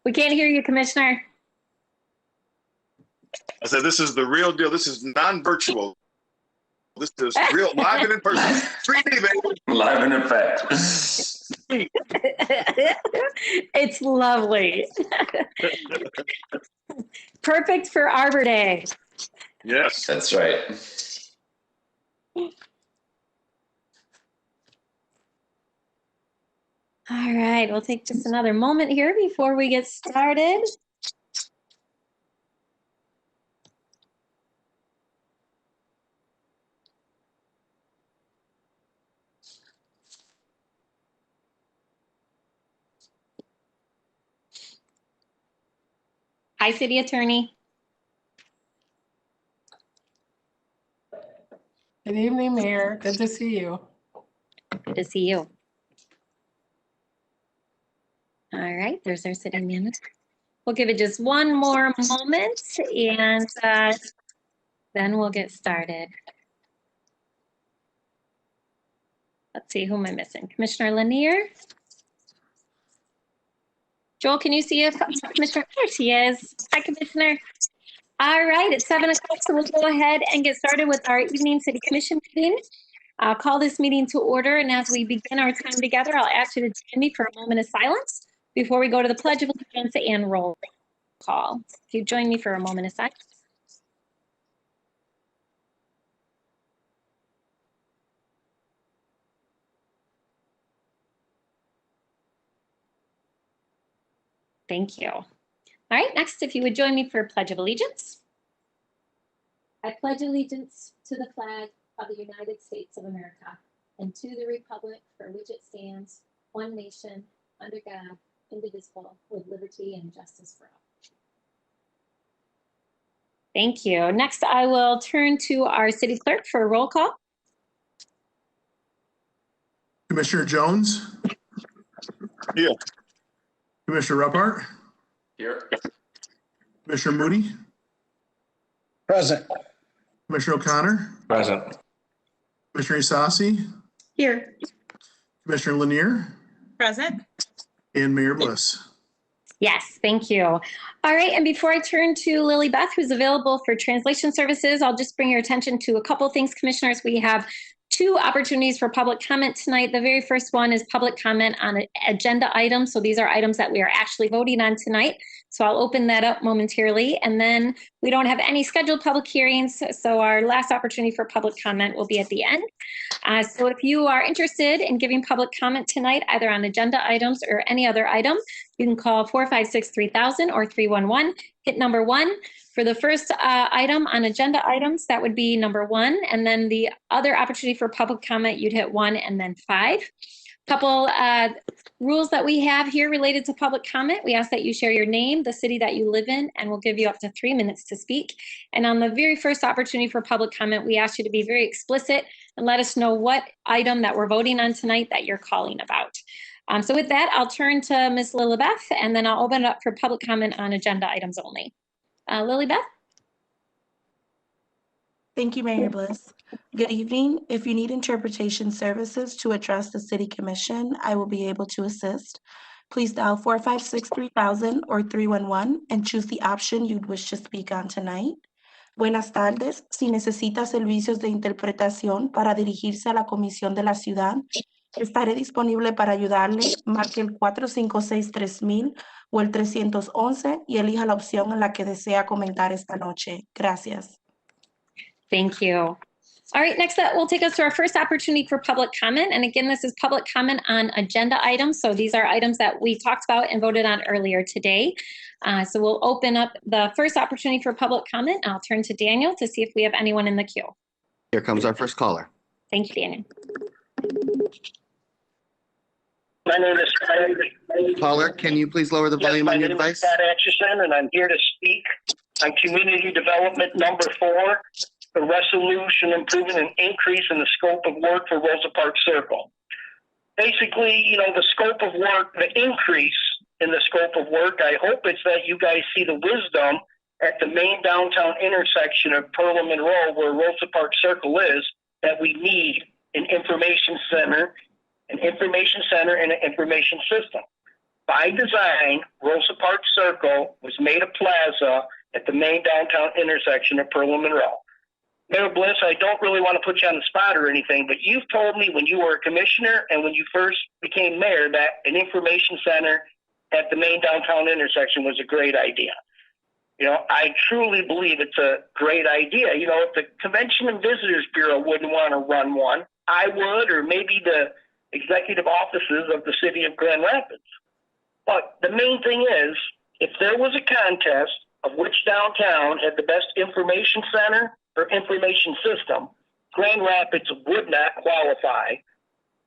We can't hear you, Commissioner. I said, this is the real deal. This is non-virtual. This is real, live and in person. 3D, baby. Live and in fact. It's lovely. Perfect for Arbor Day. Yes. That's right. All right, we'll take just another moment here before we get started. Hi, City Attorney. Good evening, Mayor. Good to see you. Good to see you. All right, there's our city manager. We'll give it just one more moment and then we'll get started. Let's see, who am I missing? Commissioner Lanier? Joel, can you see if Commissioner, there she is. Hi, Commissioner. All right, it's 7 o'clock, so we'll go ahead and get started with our evening city commission meeting. I'll call this meeting to order, and as we begin our time together, I'll ask you to join me for a moment of silence before we go to the Pledge of Allegiance and roll call. If you join me for a moment of silence. Thank you. All right, next, if you would join me for a Pledge of Allegiance. I pledge allegiance to the flag of the United States of America and to the republic for which it stands, one nation, under God, indivisible, with liberty and justice for all. Thank you. Next, I will turn to our city clerk for a roll call. Commissioner Jones? Here. Commissioner Ruppert? Here. Commissioner Moody? Present. Commissioner O'Connor? Present. Commissioner Isasi? Here. Commissioner Lanier? Present. And Mayor Bliss. Yes, thank you. All right, and before I turn to Lily Beth, who's available for translation services, I'll just bring your attention to a couple things, Commissioners. We have 2 opportunities for public comment tonight. The very first one is public comment on an agenda items. So these are items that we are actually voting on tonight. So I'll open that up momentarily. And then we don't have any scheduled public hearings. So our last opportunity for public comment will be at the end. So if you are interested in giving public comment tonight, either on agenda items or any other item, you can call 456-3000 or 311, hit number 1. For the first item on agenda items, that would be number 1. And then the other opportunity for public comment, you'd hit 1 and then 5. Couple rules that we have here related to public comment. We ask that you share your name, the city that you live in, and we'll give you up to 3 minutes to speak. And on the very first opportunity for public comment, we ask you to be very explicit and let us know what item that we're voting on tonight that you're calling about. So with that, I'll turn to Ms. Lilibeth, and then I'll open it up for public comment on agenda items only. Lilibeth? Thank you, Mayor Bliss. Good evening. If you need interpretation services to address the City Commission, I will be able to assist. Please dial 456-3000 or 311 and choose the option you'd wish to speak on tonight. Buenas tardes. Si necesita servicios de interpretación para dirigirse a la Comisión de la Ciudad, estaré disponible para ayudarle. Marque el 456-3000 o el 311 y elija la opción en la que desea comentar esta noche. Gracias. Thank you. All right, next up, we'll take us to our first opportunity for public comment. And again, this is public comment on agenda items. So these are items that we talked about and voted on earlier today. So we'll open up the first opportunity for public comment. I'll turn to Daniel to see if we have anyone in the queue. Here comes our first caller. Thank you, Daniel. My name is Caller, can you please lower the volume on your device? My name is Pat Atchison, and I'm here to speak on Community Development number 4, the resolution improving an increase in the scope of work for Rosa Parks Circle. Basically, the scope of work, the increase in the scope of work, I hope it's that you guys see the wisdom at the main downtown intersection of Pearl and Monroe, where Rosa Parks Circle is, that we need an information center and an information system. By design, Rosa Parks Circle was made a plaza at the main downtown intersection of Pearl and Monroe. Mayor Bliss, I don't really want to put you on the spot or anything, but you've told me when you were a commissioner and when you first became mayor that an information center at the main downtown intersection was a great idea. You know, I truly believe it's a great idea. You know, if the Convention and Visitors Bureau wouldn't want to run one, I would, or maybe the executive offices of the city of Grand Rapids. But the main thing is, if there was a contest of which downtown had the best information center or information system, Grand Rapids would not qualify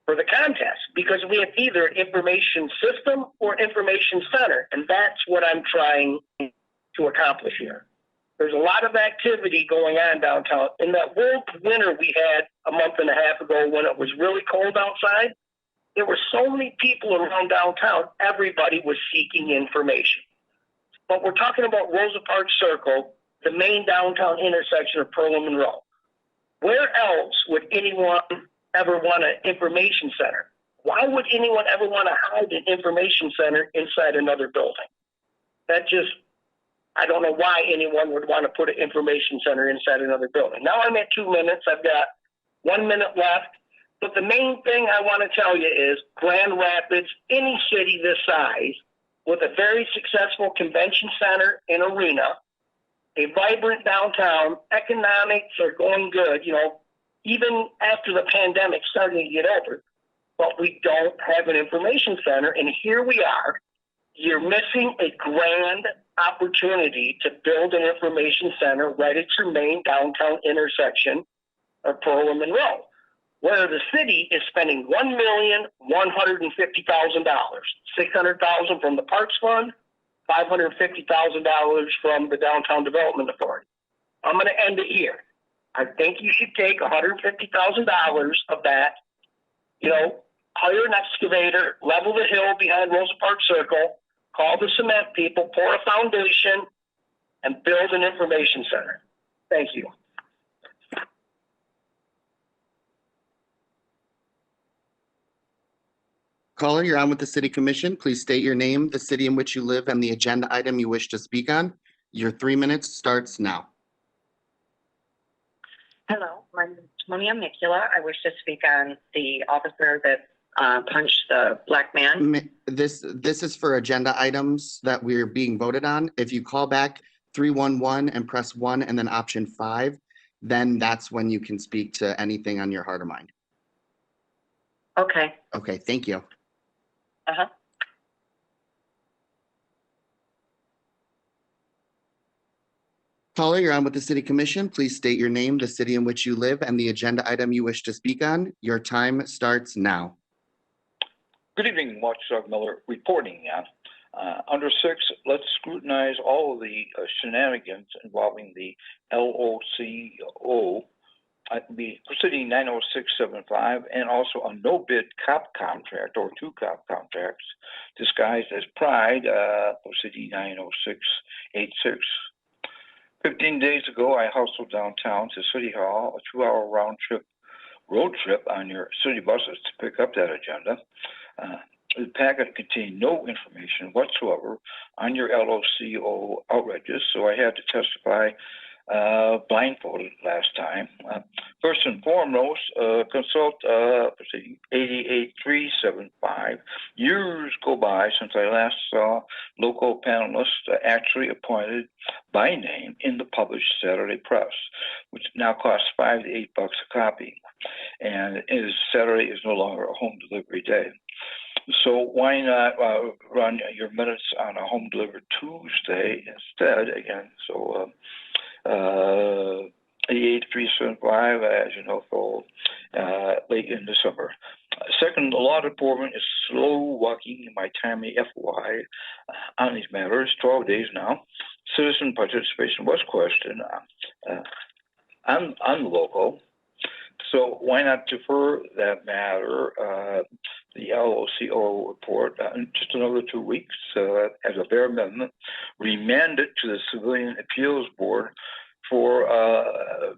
for the contest because we have either an information system or information center, and that's what I'm trying to accomplish here. There's a lot of activity going on downtown. In that world winter we had a month and a half ago when it was really cold outside, there were so many people around downtown, everybody was seeking information. But we're talking about Rosa Parks Circle, the main downtown intersection of Pearl and Monroe. Where else would anyone ever want an information center? Why would anyone ever want to hide an information center inside another building? That just, I don't know why anyone would want to put an information center inside another building. Now I'm at 2 minutes. I've got 1 minute left. But the main thing I want to tell you is Grand Rapids, any city this size, with a very successful convention center and arena, a vibrant downtown, economics are going good, you know, even after the pandemic starting to get over. But we don't have an information center, and here we are. You're missing a grand opportunity to build an information center right at your main downtown intersection of Pearl and Monroe, where the city is spending $1,150,000, $600,000 from the Parks Fund, $550,000 from the Downtown Development Authority. I'm going to end it here. I think you should take $150,000 of that, you know, hire an excavator, level the hill behind Rosa Parks Circle, call the cement people, pour a foundation, and build an information center. Thank you. Caller, you're on with the City Commission. Please state your name, the city in which you live, and the agenda item you wish to speak on. Your 3 minutes starts now. Hello, my name is Monia Mikula. I wish to speak on the officer that punched the black man. This is for agenda items that we're being voted on. If you call back 311 and press 1 and then option 5, then that's when you can speak to anything on your heart or mind. Okay. Okay, thank you. Uh-huh. Caller, you're on with the City Commission. Please state your name, the city in which you live, and the agenda item you wish to speak on. Your time starts now. Good evening, Watchdog Miller reporting. Under 6, let's scrutinize all of the shenanigans involving the LOCO, the City 90675, and also a no-bid cop contract or 2 cop contracts disguised as Pride for City 90686. 15 days ago, I hustled downtown to City Hall, a 2-hour road trip on your city buses to pick up that agenda. The packet contained no information whatsoever on your LOCO outrages, so I had to testify blindfolded last time. First and foremost, consult 88375. Years go by since I last saw local panelists actually appointed by name in the published Saturday press, which now costs $5 to $8 a copy. And Saturday is no longer a home delivery day. So why not run your minutes on a home delivered Tuesday instead again? So 88375, as you know, for late in December. Second, the law department is slow walking my timely FY on these matters, 12 days now. Citizen participation was questioned on the local. So why not defer that matter, the LOCO report, just another 2 weeks as a bare minimum, remand it to the Civilian Appeals Board for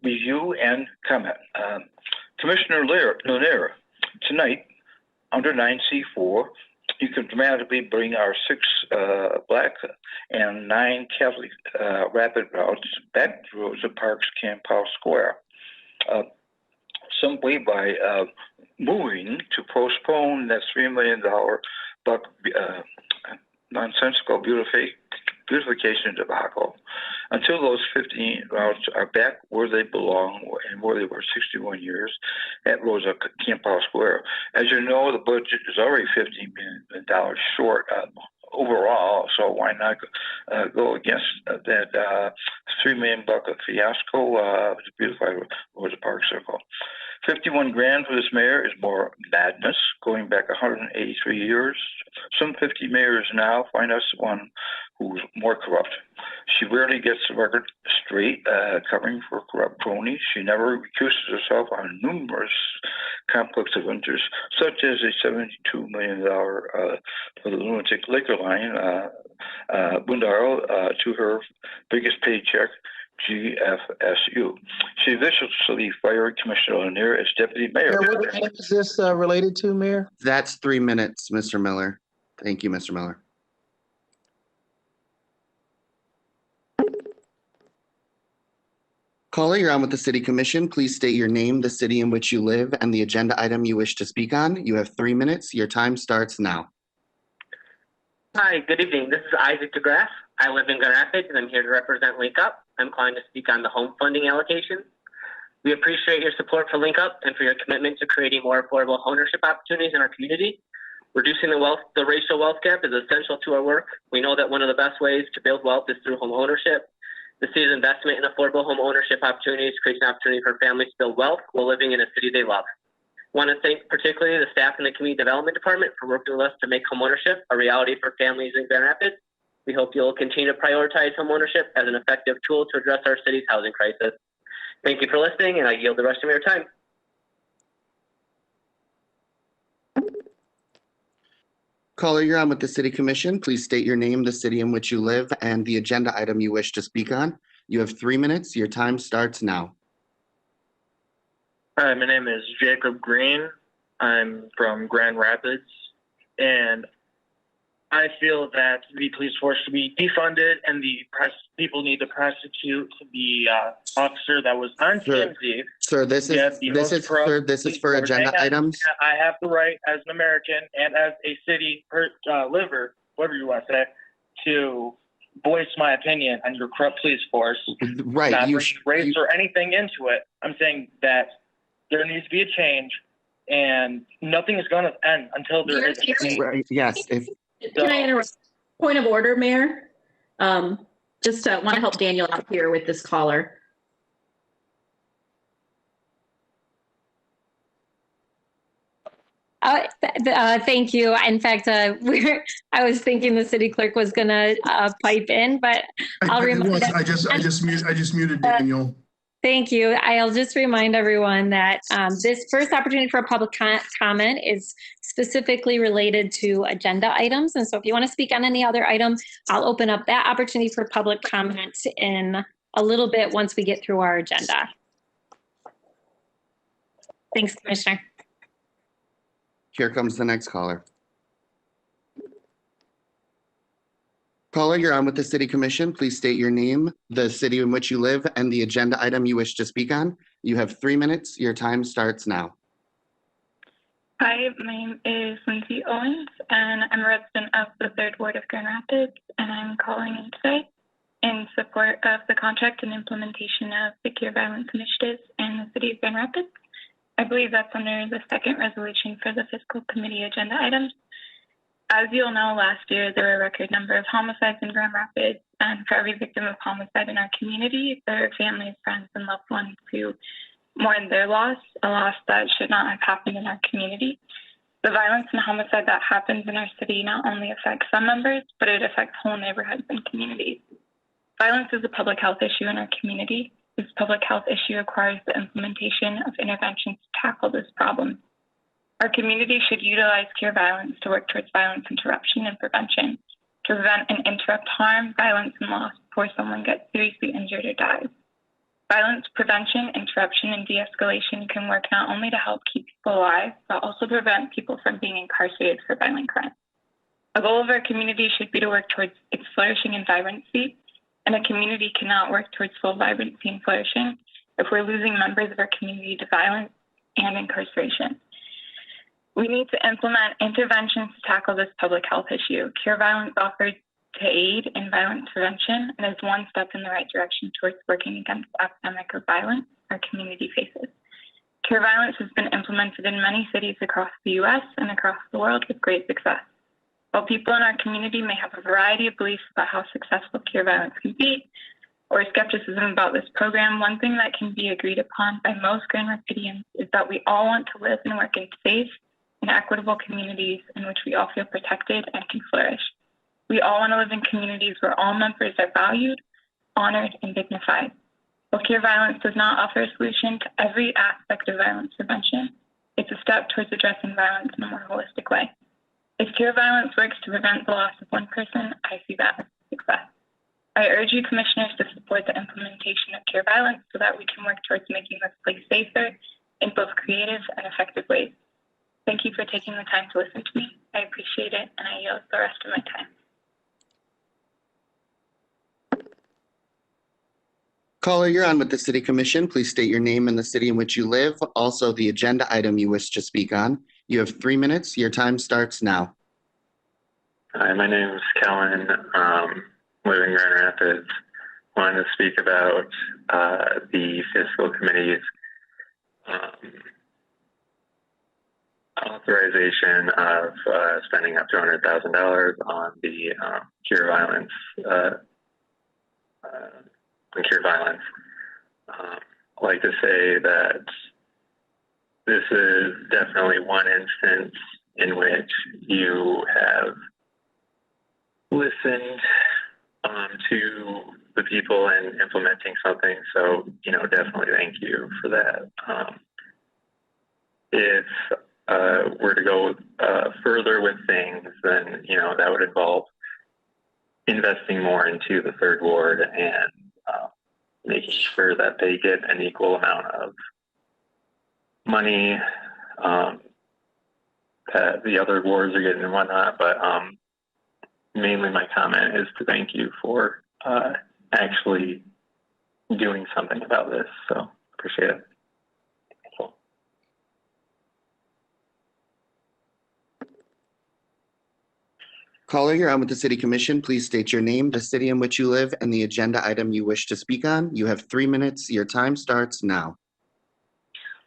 review and comment. Commissioner Lanier, tonight, under 9C4, You can dramatically bring our 6 Black and 9 Catholic rapid routes back to Rosa Parks Camp House Square. Simply by moving to postpone that $3 million buck nonsensical beautification debacle until those 15 routes are back where they belong and where they were 61 years at Rosa Camp House Square. As you know, the budget is already $15 million short overall, so why not go against that $3 million buck fiasco to beautify Rosa Park Circle. 51 grand for this mayor is more madness, going back 183 years. Some 50 mayors now find us one who's more corrupt. She rarely gets the record straight, covering for corrupt cronies. She never recuses herself on numerous conflicts of interest, such as a $72 million for the lunatic liquor line, Bundaro, to her biggest paycheck, GFSU. She viciously fired Commissioner Lanier as deputy mayor. Mayor, what item is this related to, Mayor? That's 3 minutes, Mr. Miller. Thank you, Mr. Miller. Caller, you're on with the City Commission. Please state your name, the city in which you live, and the agenda item you wish to speak on. You have 3 minutes. Your time starts now. Hi, good evening. This is Isaac DeGraff. I live in Grand Rapids, and I'm here to represent Link Up. I'm calling to speak on the home funding allocation. We appreciate your support for Link Up and for your commitment to creating more affordable ownership opportunities in our community. Reducing the racial wealth gap is essential to our work. We know that one of the best ways to build wealth is through home ownership. The city's investment in affordable home ownership opportunities creates an opportunity for families to build wealth while living in a city they love. I want to thank particularly the staff in the Community Development Department for working with us to make home ownership a reality for families in Grand Rapids. We hope you'll continue to prioritize home ownership as an effective tool to address our city's housing crisis. Thank you for listening, and I yield the rest of your time. Caller, you're on with the City Commission. Please state your name, the city in which you live, and the agenda item you wish to speak on. You have 3 minutes. Your time starts now. Hi, my name is Jacob Green. I'm from Grand Rapids, and I feel that the police force should be defunded, and the people need to prosecute the officer that was on TMZ. Sir, this is for agenda items. I have the right as an American and as a city liver, whatever you want to say, to voice my opinion on your corrupt police force. Right. Not bringing race or anything into it. I'm saying that there needs to be a change, and nothing is going to end until there is a change. Right. Yes. Can I interrupt? Point of order, Mayor. Just want to help Daniel out here with this caller. Thank you. In fact, I was thinking the city clerk was going to pipe in, but I'll remind. I just muted Daniel. Thank you. I'll just remind everyone that this first opportunity for a public comment is specifically related to agenda items. And so if you want to speak on any other item, I'll open up that opportunity for public comment in a little bit once we get through our agenda. Thanks, Commissioner. Here comes the next caller. Caller, you're on with the City Commission. Please state your name, the city in which you live, and the agenda item you wish to speak on. You have 3 minutes. Your time starts now. Hi, my name is Lindsay Owens, and I'm a resident of the 3rd Ward of Grand Rapids, and I'm calling in today in support of the contract and implementation of secure violence initiatives in the city of Grand Rapids. I believe that's under the 2nd resolution for the fiscal committee agenda items. As you'll know, last year there were a record number of homicides in Grand Rapids, and for every victim of homicide in our community, there are families, friends, and loved ones who mourn their loss, a loss that should not have happened in our community. The violence and homicide that happens in our city not only affects some members, but it affects whole neighborhoods and communities. Violence is a public health issue in our community. This public health issue requires the implementation of interventions to tackle this problem. Our community should utilize cure violence to work towards violence interruption and prevention, to prevent and interrupt harm, violence, and loss before someone gets seriously injured or dies. Violence prevention, interruption, and de-escalation can work not only to help keep people alive, but also prevent people from being incarcerated for violent crimes. A goal of our community should be to work towards its flourishing and vibrancy, and a community cannot work towards full vibrancy and flourishing if we're losing members of our community to violence and incarceration. We need to implement interventions to tackle this public health issue. Cure Violence offers to aid in violence prevention and is one step in the right direction towards working against the epidemic of violence our community faces. Cure Violence has been implemented in many cities across the U.S. and across the world with great success. While people in our community may have a variety of beliefs about how successful Cure Violence can be, or skepticism about this program, one thing that can be agreed upon by most Grand Rapidians is that we all want to live and work in safe and equitable communities in which we all feel protected and can flourish. We all want to live in communities where all members are valued, honored, and dignified. While Cure Violence does not offer a solution to every aspect of violence prevention, it's a step towards addressing violence in a more holistic way. If Cure Violence works to prevent the loss of one person, I see that as a success. I urge you, commissioners, to support the implementation of Cure Violence so that we can work towards making this place safer in both creative and effective ways. Thank you for taking the time to listen to me. I appreciate it, and I yield the rest of my time. Caller, you're on with the City Commission. Please state your name and the city in which you live. Also, the agenda item you wish to speak on. You have 3 minutes. Your time starts now. Hi, my name is Kellen. Live in Grand Rapids. Wanted to speak about the fiscal committee's authorization of spending up to $100,000 on the Cure Violence. I'd like to say that this is definitely one instance in which you have listened to the people and implementing something. So, definitely thank you for that. If we're to go further with things, then, that would involve investing more into the third ward and making sure that they get an equal amount of money that the other wards are getting and whatnot. But mainly my comment is to thank you for actually doing something about this. So appreciate it. Cool. Caller, you're on with the City Commission. Please state your name, the city in which you live, and the agenda item you wish to speak on. You have 3 minutes. Your time starts now.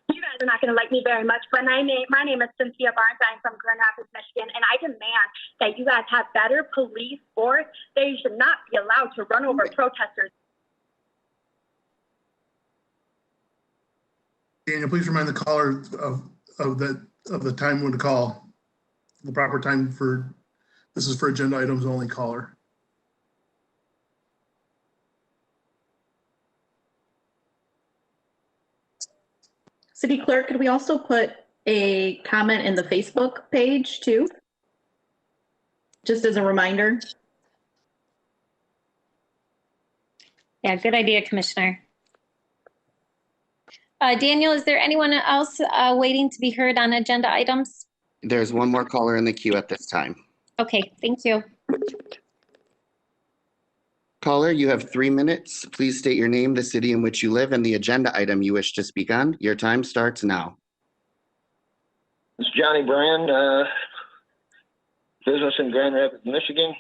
You guys are not going to like me very much, but my name is Cynthia Barnes. I'm from Grand Rapids, Michigan, and I demand that you guys have better police force. They should not be allowed to run over protesters. Daniel, please remind the caller of the time when to call. The proper time for, this is for agenda items only, caller. City Clerk, could we also put a comment in the Facebook page too? Just as a reminder. Yeah, good idea, Commissioner. Daniel, is there anyone else waiting to be heard on agenda items? There's one more caller in the queue at this time. Okay, thank you. Caller, you have 3 minutes. Please state your name, the city in which you live, and the agenda item you wish to speak on. Your time starts now. It's Johnny Brand, business in Grand Rapids, Michigan.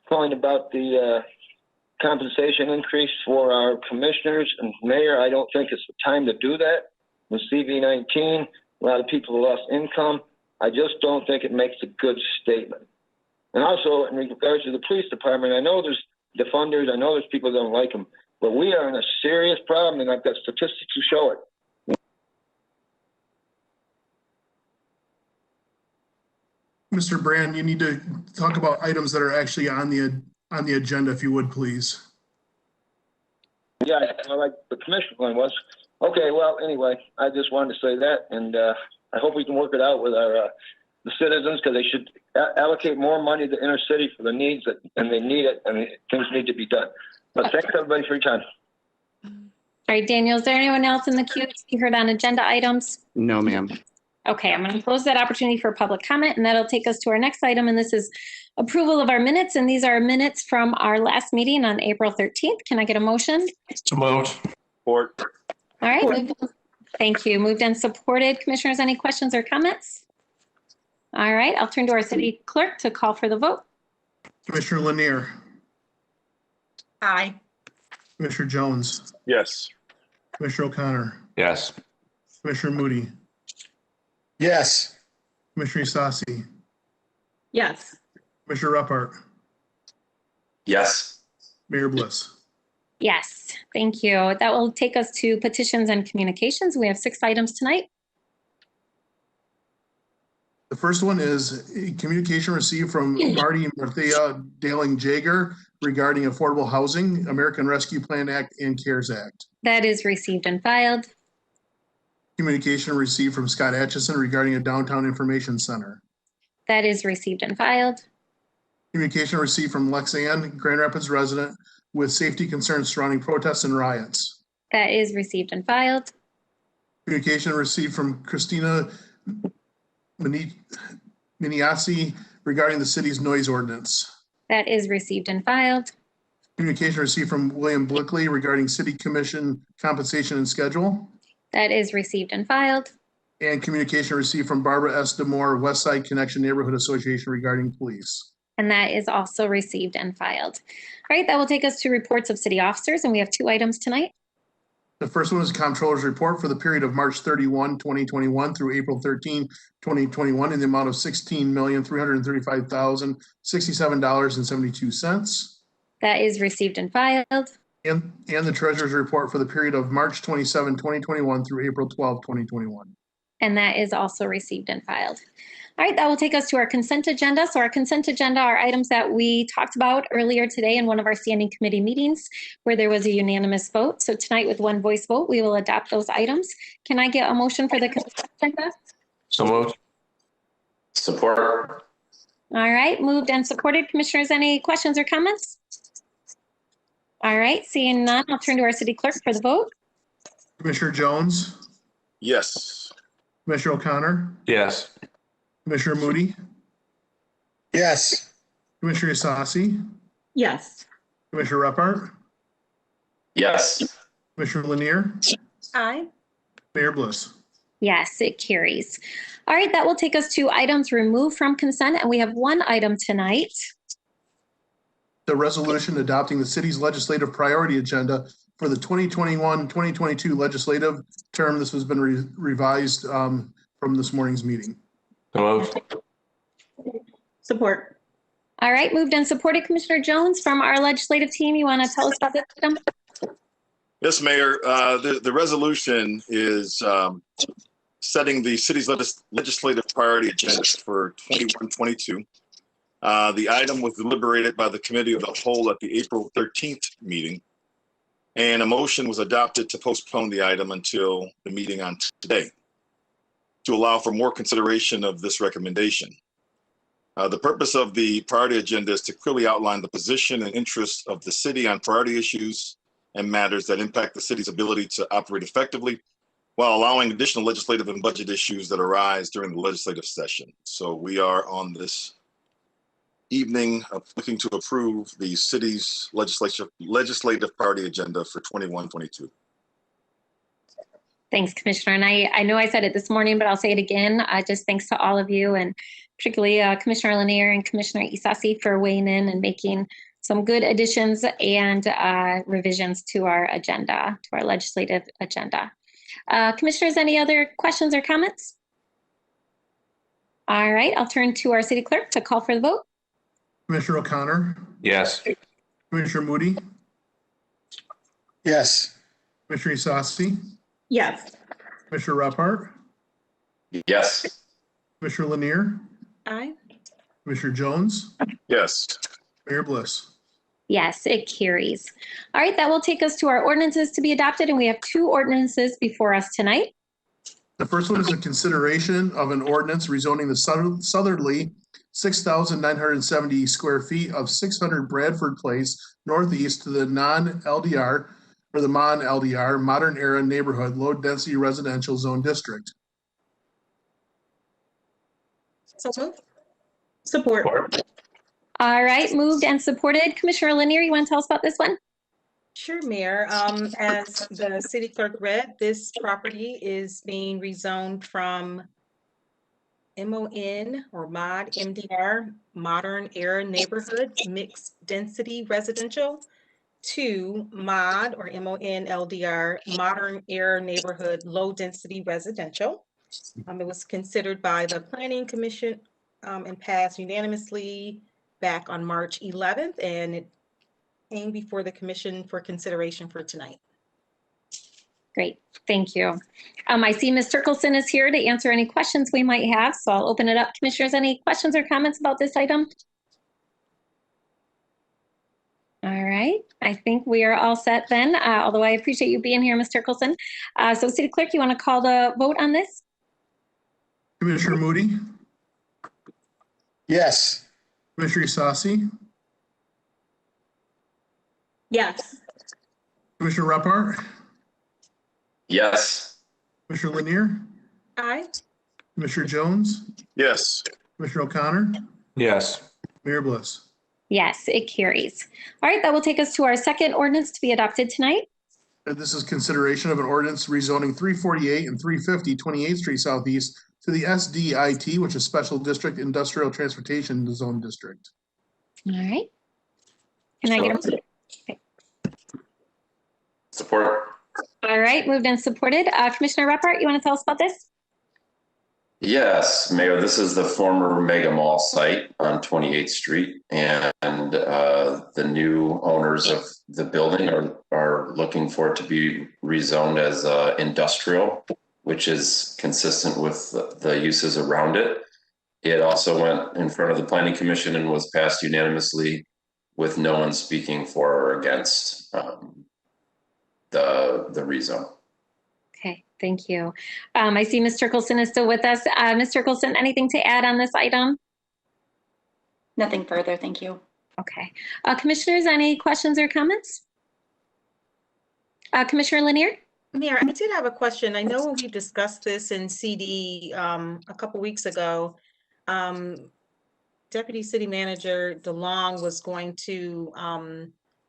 Calling about the compensation increase for our commissioners and mayor. I don't think it's the time to do that. With CV-19, a lot of people lost income. I just don't think it makes a good statement. And also, in regards to the police department, I know there's defunders, I know there's people that don't like them, but we are in a serious problem, and I've got statistics to show it. Mr. Brand, you need to talk about items that are actually on the agenda, if you would, please. Yeah, like the commission one was. Okay, well, anyway, I just wanted to say that, and I hope we can work it out with our the citizens, because they should allocate more money to inner city for the needs and they need it, and things need to be done. But thanks everybody for your time. All right, Daniel, is there anyone else in the queue to be heard on agenda items? No, ma'am. Okay, I'm going to close that opportunity for public comment, and that'll take us to our next item, and this is approval of our minutes, and these are minutes from our last meeting on April 13th. Can I get a motion? So moved. Support. All right. Thank you. Moved and supported. Commissioners, any questions or comments? All right, I'll turn to our city clerk to call for the vote. Commissioner Lanier, Aye. Commissioner Jones, Yes. Commissioner O'Connor, Yes. Commissioner Moody, Yes. Commissioner Isasi, Yes. Commissioner Repart, Yes. Mayor Bliss. Yes, thank you. That will take us to petitions and communications. We have 6 items tonight. The first one is a communication received from Marty and Marthea Daling Jager regarding affordable housing, American Rescue Plan Act, and CARES Act. That is received and filed. Communication received from Scott Atchison regarding a downtown information center. That is received and filed. Communication received from Lexanne, Grand Rapids resident, with safety concerns surrounding protests and riots. That is received and filed. Communication received from Christina Miniasi regarding the city's noise ordinance. That is received and filed. Communication received from William Blickley regarding city commission compensation and schedule. That is received and filed. And communication received from Barbara S. Demore, West Side Connection Neighborhood Association regarding police. And that is also received and filed. All right, that will take us to reports of city officers, and we have 2 items tonight. The first one is the Comptroller's report for the period of March 31, 2021 through April 13, 2021 in the amount of $16,335,067.72. That is received and filed. And the Treasurer's report for the period of March 27, 2021 through April 12, 2021. And that is also received and filed. All right, that will take us to our consent agenda. So our consent agenda are items that we talked about earlier today in one of our standing committee meetings where there was a unanimous vote. So tonight with one voice vote, we will adopt those items. Can I get a motion for the consent agenda? So moved. Support. All right, moved and supported. Commissioners, any questions or comments? All right, seeing none, I'll turn to our city clerk for the vote. Commissioner Jones, Yes. Commissioner O'Connor, Yes. Commissioner Moody, Yes. Commissioner Isasi, Yes. Commissioner Repart, Yes. Commissioner Lanier, Aye. Mayor Bliss. Yes, it carries. All right, that will take us to items removed from consent, and we have 1 item tonight. The resolution adopting the city's legislative priority agenda for the 2021-2022 legislative term. This has been revised from this morning's meeting. So moved. Support. All right, moved and supported. Commissioner Jones from our legislative team, you want to tell us about this item? Yes, Mayor. The resolution is setting the city's legislative priority agenda for 21-22. The item was deliberated by the Committee of the Whole at the April 13th meeting, and a motion was adopted to postpone the item until the meeting on today to allow for more consideration of this recommendation. The purpose of the priority agenda is to clearly outline the position and interests of the city on priority issues and matters that impact the city's ability to operate effectively while allowing additional legislative and budget issues that arise during the legislative session. So we are on this evening looking to approve the city's legislative priority agenda for 21-22. Thanks, Commissioner. And I know I said it this morning, but I'll say it again. Just thanks to all of you, and particularly Commissioner Lanier and Commissioner Isasi for weighing in and making some good additions and revisions to our agenda, to our legislative agenda. Commissioners, any other questions or comments? All right, I'll turn to our city clerk to call for the vote. Commissioner O'Connor, Yes. Commissioner Moody, Yes. Commissioner Isasi, Yes. Commissioner Repart, Yes. Commissioner Lanier, Aye. Commissioner Jones, Yes. Mayor Bliss. Yes, it carries. All right, that will take us to our ordinances to be adopted, and we have 2 ordinances before us tonight. The first one is a consideration of an ordinance rezoning the southerly 6,970 square feet of 600 Bradford Place Northeast to the non-LDR or the MON-LDR Modern Era Neighborhood Low Density Residential Zone District. So moved. Support. All right, moved and supported. Commissioner Lanier, you want to tell us about this one? Sure, Mayor. As the city clerk read, this property is being rezoned from MON or MOD MDR, Modern Era Neighborhood Mixed Density Residential, to MOD or MON LDR, Modern Era Neighborhood Low Density Residential. It was considered by the Planning Commission and passed unanimously back on March 11th, and it came before the commission for consideration for tonight. Great, thank you. I see Ms. Turkelson is here to answer any questions we might have, so I'll open it up. Commissioners, any questions or comments about this item? All right, I think we are all set then, although I appreciate you being here, Ms. Turkelson. So City Clerk, you want to call the vote on this? Commissioner Moody, Yes. Commissioner Isasi, Yes. Commissioner Repart, Yes. Commissioner Lanier, Aye. Commissioner Jones, Yes. Commissioner O'Connor, Yes. Mayor Bliss. Yes, it carries. All right, that will take us to our second ordinance to be adopted tonight. This is consideration of an ordinance rezoning 348 and 350 28th Street Southeast to the SDIT, which is Special District Industrial Transportation Zone District. All right. Can I get a Support. All right, moved and supported. Commissioner Repart, you want to tell us about this? Yes, Mayor, this is the former Mega Mall site on 28th Street, and the new owners of the building are looking for it to be rezoned as industrial, which is consistent with the uses around it. It also went in front of the Planning Commission and was passed unanimously with no one speaking for or against the rezone. Okay, thank you. I see Ms. Turkelson is still with us. Ms. Turkelson, anything to add on this item? Nothing further, thank you. Okay. Commissioners, any questions or comments? Commissioner Lanier? Mayor, I did have a question. I know when we discussed this in CD a couple weeks ago, Deputy City Manager DeLong was going to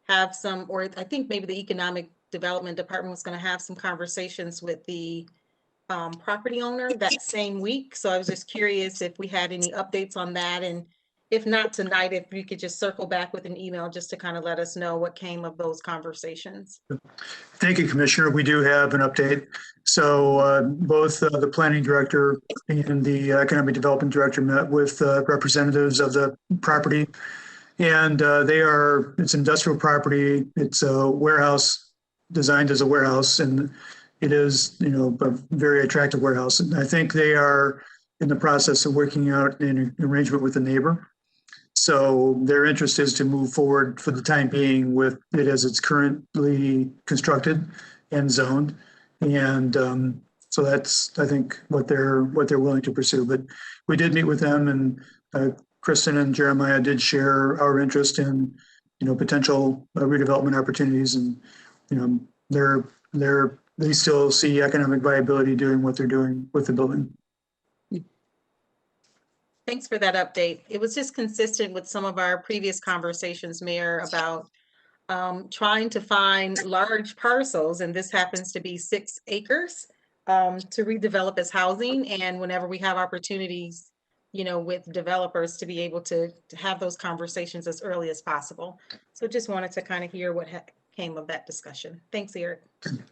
have some, or I think maybe the Economic Development Department was going to have some conversations with the property owner that same week. So I was just curious if we had any updates on that, and if not tonight, if you could just circle back with an email just to kind of let us know what came of those conversations. Thank you, Commissioner. We do have an update. So both the planning director and the economic development director met with representatives of the property, and it's industrial property. It's a warehouse designed as a warehouse, and it is, a very attractive warehouse. And I think they are in the process of working out an arrangement with the neighbor. So their interest is to move forward for the time being with it as it's currently constructed and zoned. And so that's, I think, what they're willing to pursue. But we did meet with them, and Kristen and Jeremiah did share our interest in, potential redevelopment opportunities. And, they still see economic viability doing what they're doing with the building. Thanks for that update. It was just consistent with some of our previous conversations, Mayor, about trying to find large parcels, and this happens to be 6 acres to redevelop as housing. And whenever we have opportunities, with developers, to be able to have those conversations as early as possible. So just wanted to kind of hear what came of that discussion. Thanks, Eric.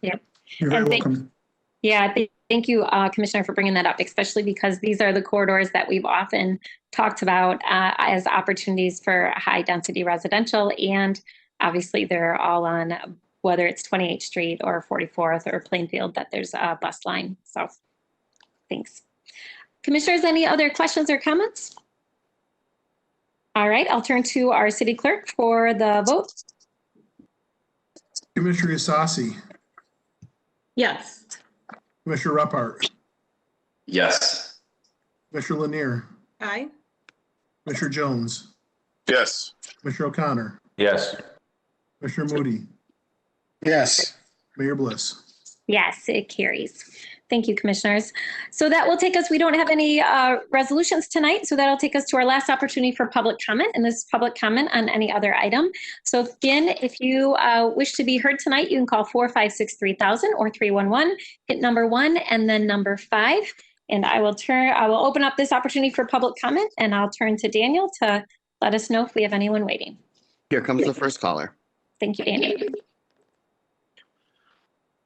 Yep. You're very welcome. Thank you, Commissioner, for bringing that up, especially because these are the corridors that we've often talked about as opportunities for high density residential. And obviously they're all on, whether it's 28th Street or 44th or Plainfield, that there's a bus line. So thanks. Commissioners, any other questions or comments? All right, I'll turn to our city clerk for the vote. Commissioner Isasi, Yes. Commissioner Repart, Yes. Commissioner Lanier, Aye. Commissioner Jones, Yes. Commissioner O'Connor, Yes. Commissioner Moody, Yes. Mayor Bliss. Yes, it carries. Thank you, commissioners. So that will take us, we don't have any resolutions tonight, so that'll take us to our last opportunity for public comment, and this is public comment on any other item. So again, if you wish to be heard tonight, you can call 456-3000 or 311, hit number 1 and then number 5. And I will open up this opportunity for public comment, and I'll turn to Daniel to let us know if we have anyone waiting. Here comes the first caller. Thank you, Daniel.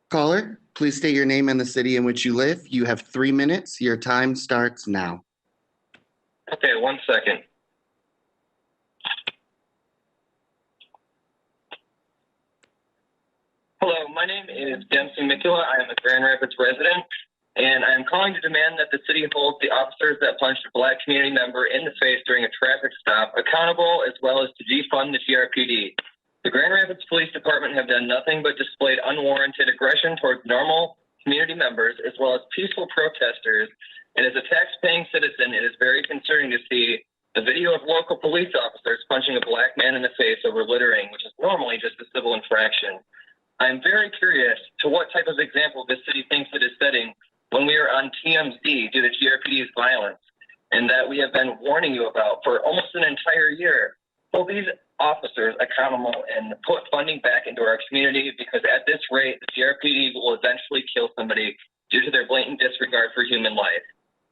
Caller, please state your name and the city in which you live. You have 3 minutes. Your time starts now. Okay, 1 second. Hello, my name is Dempsey Mikula. I am a Grand Rapids resident, and I am calling to demand that the city holds the officers that punched a Black community member in the face during a traffic stop accountable, as well as to defund the GRPD. The Grand Rapids Police Department have done nothing but displayed unwarranted aggression towards normal community members as well as peaceful protesters. And as a tax-paying citizen, it is very concerning to see a video of local police officers punching a Black man in the face over littering, which is normally just a civil infraction. I'm very curious to what type of example this city thinks it is setting when we are on TMZ due to GRPD's violence, and that we have been warning you about for almost an entire year. Hold these officers accountable and put funding back into our community, because at this rate, the GRPD will eventually kill somebody due to their blatant disregard for human life.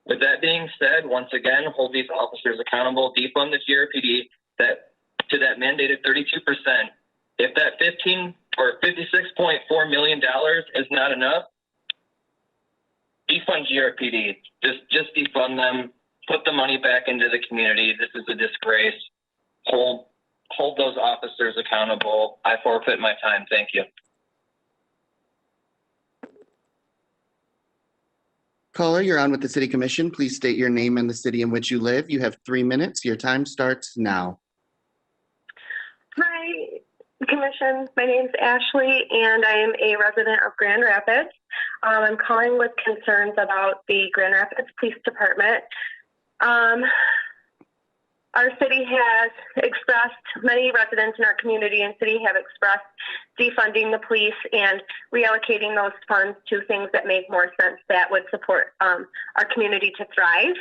With that being said, once again, hold these officers accountable, defund the GRPD to that mandated 32%. If that $56.4 million is not enough, defund GRPD. Just defund them. Put the money back into the community. This is a disgrace. Hold those officers accountable. I forfeit my time. Thank you. Caller, you're on with the City Commission. Please state your name and the city in which you live. You have 3 minutes. Your time starts now. Hi, Commission. My name is Ashley, and I am a resident of Grand Rapids. I'm calling with concerns about the Grand Rapids Police Department. Our city has expressed, many residents in our community and city have expressed defunding the police and reallocating those funds to things that make more sense that would support our community to thrive.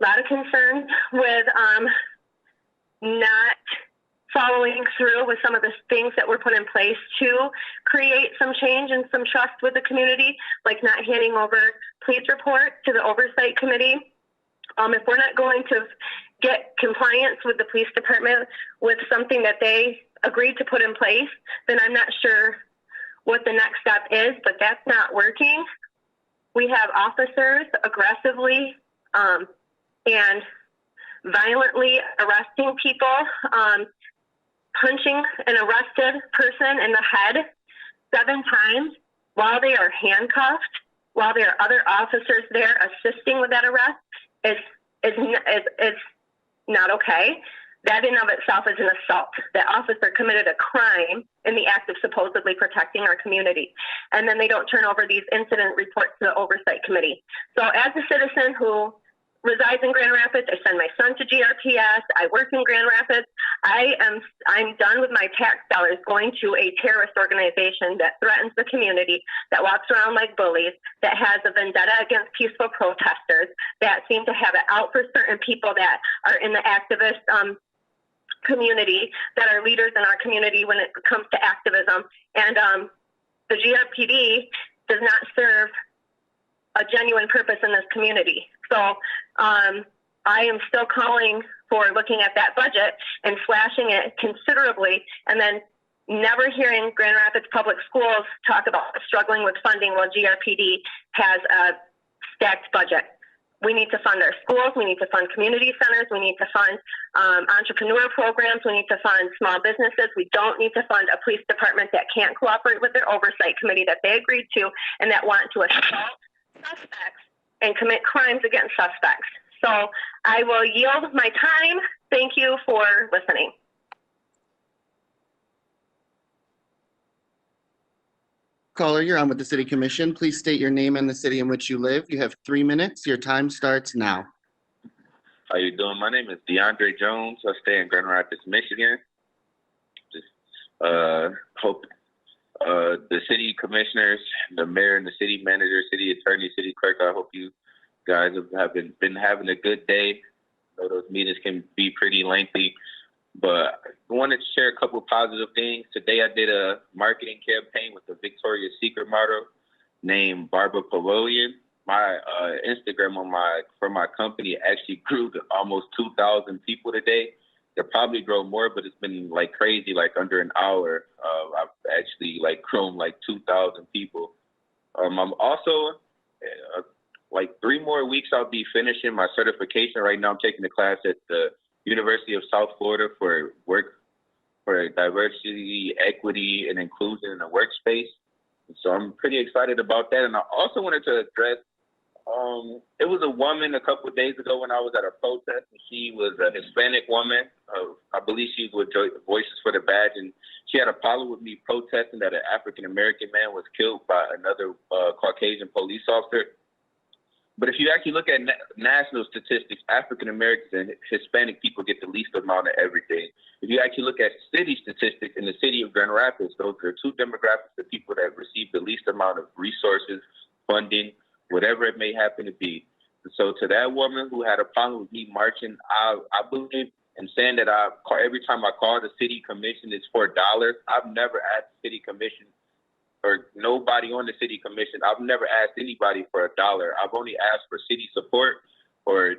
A lot of concerns with not following through with some of the things that were put in place to create some change and some trust with the community, like not handing over police reports to the oversight committee. If we're not going to get compliance with the police department with something that they agreed to put in place, then I'm not sure what the next step is, but that's not working. We have officers aggressively and violently arresting people, punching an arrested person in the head 7 times while they are handcuffed, while there are other officers there assisting with that arrest is not okay. That in of itself is an assault. That officer committed a crime in the act of supposedly protecting our community. And then they don't turn over these incident reports to the oversight committee. So as a citizen who resides in Grand Rapids, I send my son to GRPS, I work in Grand Rapids, I'm done with my tax dollars going to a terrorist organization that threatens the community, that walks around like bullies, that has a vendetta against peaceful protesters, that seem to have it out for certain people that are in the activist community, that are leaders in our community when it comes to activism. And the GRPD does not serve a genuine purpose in this community. So I am still calling for looking at that budget and slashing it considerably, and then never hearing Grand Rapids Public Schools talk about struggling with funding while GRPD has a stacked budget. We need to fund our schools. We need to fund community centers. We need to fund entrepreneur programs. We need to fund small businesses. We don't need to fund a police department that can't cooperate with their oversight committee that they agreed to and that want to assault suspects and commit crimes against suspects. So I will yield my time. Thank you for listening. Caller, you're on with the City Commission. Please state your name and the city in which you live. You have 3 minutes. Your time starts now. How you doing? My name is DeAndre Jones. I stay in Grand Rapids, Michigan. Just hope the city commissioners, the mayor and the city manager, city attorney, city clerk. I hope you guys have been having a good day. I know those meetings can be pretty lengthy, but I wanted to share a couple positive things. Today I did a marketing campaign with the Victoria's Secret model named Barbara Pavilion. My Instagram for my company actually grew to almost 2,000 people today. They'll probably grow more, but it's been like crazy, like under an hour. I've actually like grown like 2,000 people. I'm also like 3 more weeks I'll be finishing my certification. Right now I'm taking a class at the University of South Florida for diversity, equity, and inclusion in the workspace. So I'm pretty excited about that. And I also wanted to address, it was a woman a couple of days ago when I was at a protest, and she was a Hispanic woman. I believe she was with Voices for the Badge, and she had a problem with me protesting that an African-American man was killed by another Caucasian police officer. But if you actually look at national statistics, African-Americans and Hispanic people get the least amount of everything. If you actually look at city statistics in the city of Grand Rapids, those are 2 demographics of people that receive the least amount of resources, funding, whatever it may happen to be. And so to that woman who had a problem with me marching, I believe in saying that every time I call the city commission, it's for $1. I've never asked the city commission or nobody on the city commission. I've never asked anybody for $1. I've only asked for city support or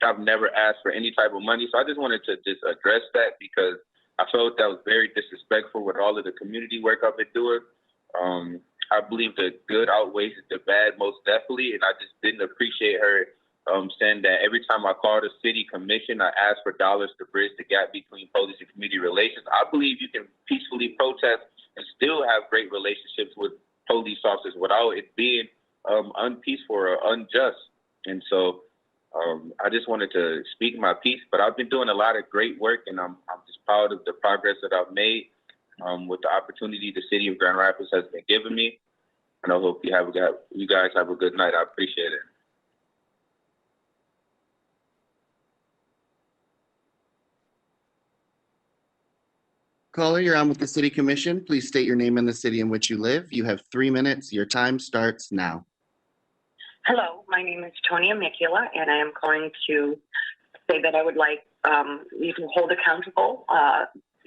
I've never asked for any type of money. So I just wanted to just address that because I felt that was very disrespectful with all of the community work I've been doing. I believe the good outweighs the bad most definitely, and I just didn't appreciate her saying that every time I call the city commission, I ask for dollars to bridge the gap between police and community relations. I believe you can peacefully protest and still have great relationships with police officers without it being unpeaceful or unjust. And so I just wanted to speak my piece, but I've been doing a lot of great work, and I'm just proud of the progress that I've made with the opportunity the city of Grand Rapids has been giving me. And I hope you guys have a good night. I appreciate it. Caller, you're on with the City Commission. Please state your name and the city in which you live. You have 3 minutes. Your time starts now. Hello, my name is Tonya Mikula, and I am calling to say that I would like you to hold accountable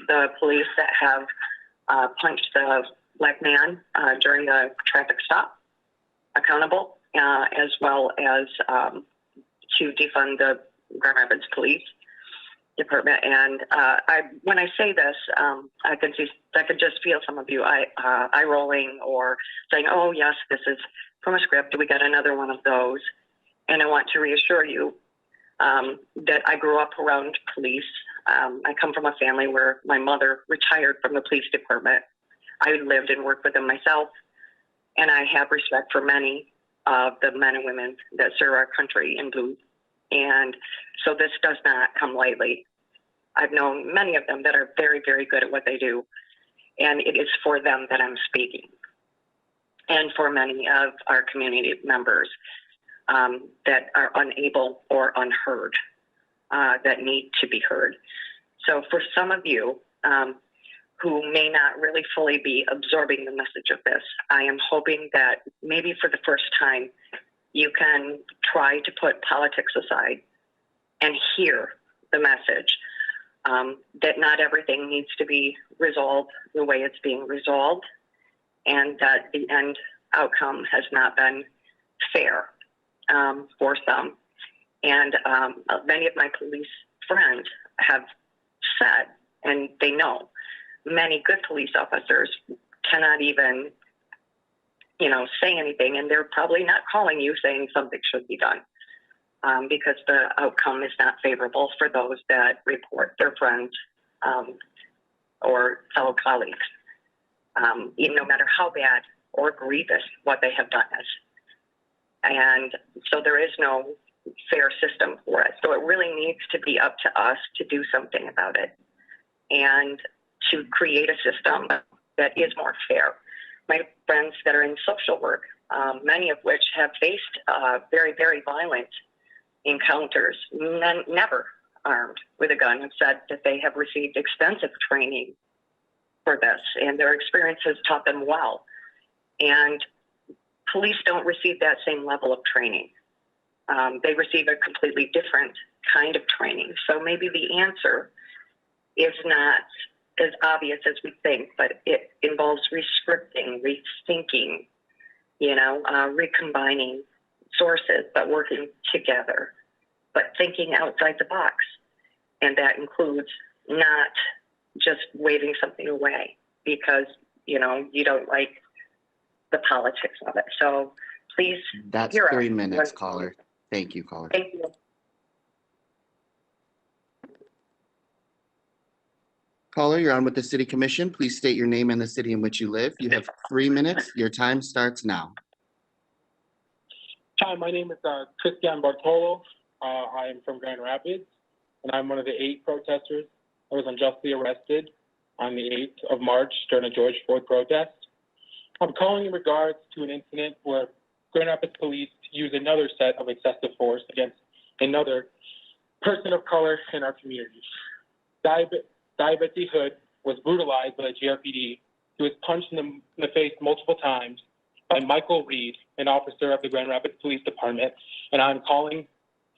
the police that have punched the Black man during the traffic stop, accountable, as well as to defund the Grand Rapids Police Department. And when I say this, I could just feel some of you eye rolling or saying, "Oh yes, this is from a script. We got another one of those." And I want to reassure you that I grew up around police. I come from a family where my mother retired from the police department. I lived and worked with them myself, and I have respect for many of the men and women that serve our country in blue. And so this does not come lightly. I've known many of them that are very, very good at what they do, and it is for them that I'm speaking, and for many of our community members that are unable or unheard, that need to be heard. So for some of you who may not really fully be absorbing the message of this, I am hoping that maybe for the first time, you can try to put politics aside and hear the message that not everything needs to be resolved the way it's being resolved, and that the end outcome has not been fair for some. And many of my police friends have said, and they know, many good police officers cannot even, say anything, and they're probably not calling you saying something should be done because the outcome is not favorable for those that report their friends or fellow colleagues, even no matter how bad or grievous what they have done is. And so there is no fair system for it. So it really needs to be up to us to do something about it and to create a system that is more fair. My friends that are in social work, many of which have faced very, very violent encounters, never armed with a gun, have said that they have received extensive training for this, and their experience has taught them well. And police don't receive that same level of training. They receive a completely different kind of training. So maybe the answer is not as obvious as we think, but it involves rescripting, rethinking, recombining sources, but working together, but thinking outside the box. And that includes not just waving something away because, you don't like the politics of it. So please. That's 3 minutes, caller. Thank you, caller. Thank you. Caller, you're on with the City Commission. Please state your name and the city in which you live. You have 3 minutes. Your time starts now. Hi, my name is Christian Bartolo. I am from Grand Rapids, and I'm one of the 8 protesters that was unjustly arrested on the 8th of March during a George Floyd protest. I'm calling in regards to an incident where Grand Rapids police used another set of excessive force against another person of color in our community. Diabetes Hood was brutalized by the GRPD. He was punched in the face multiple times by Michael Reed, an officer of the Grand Rapids Police Department, and I'm calling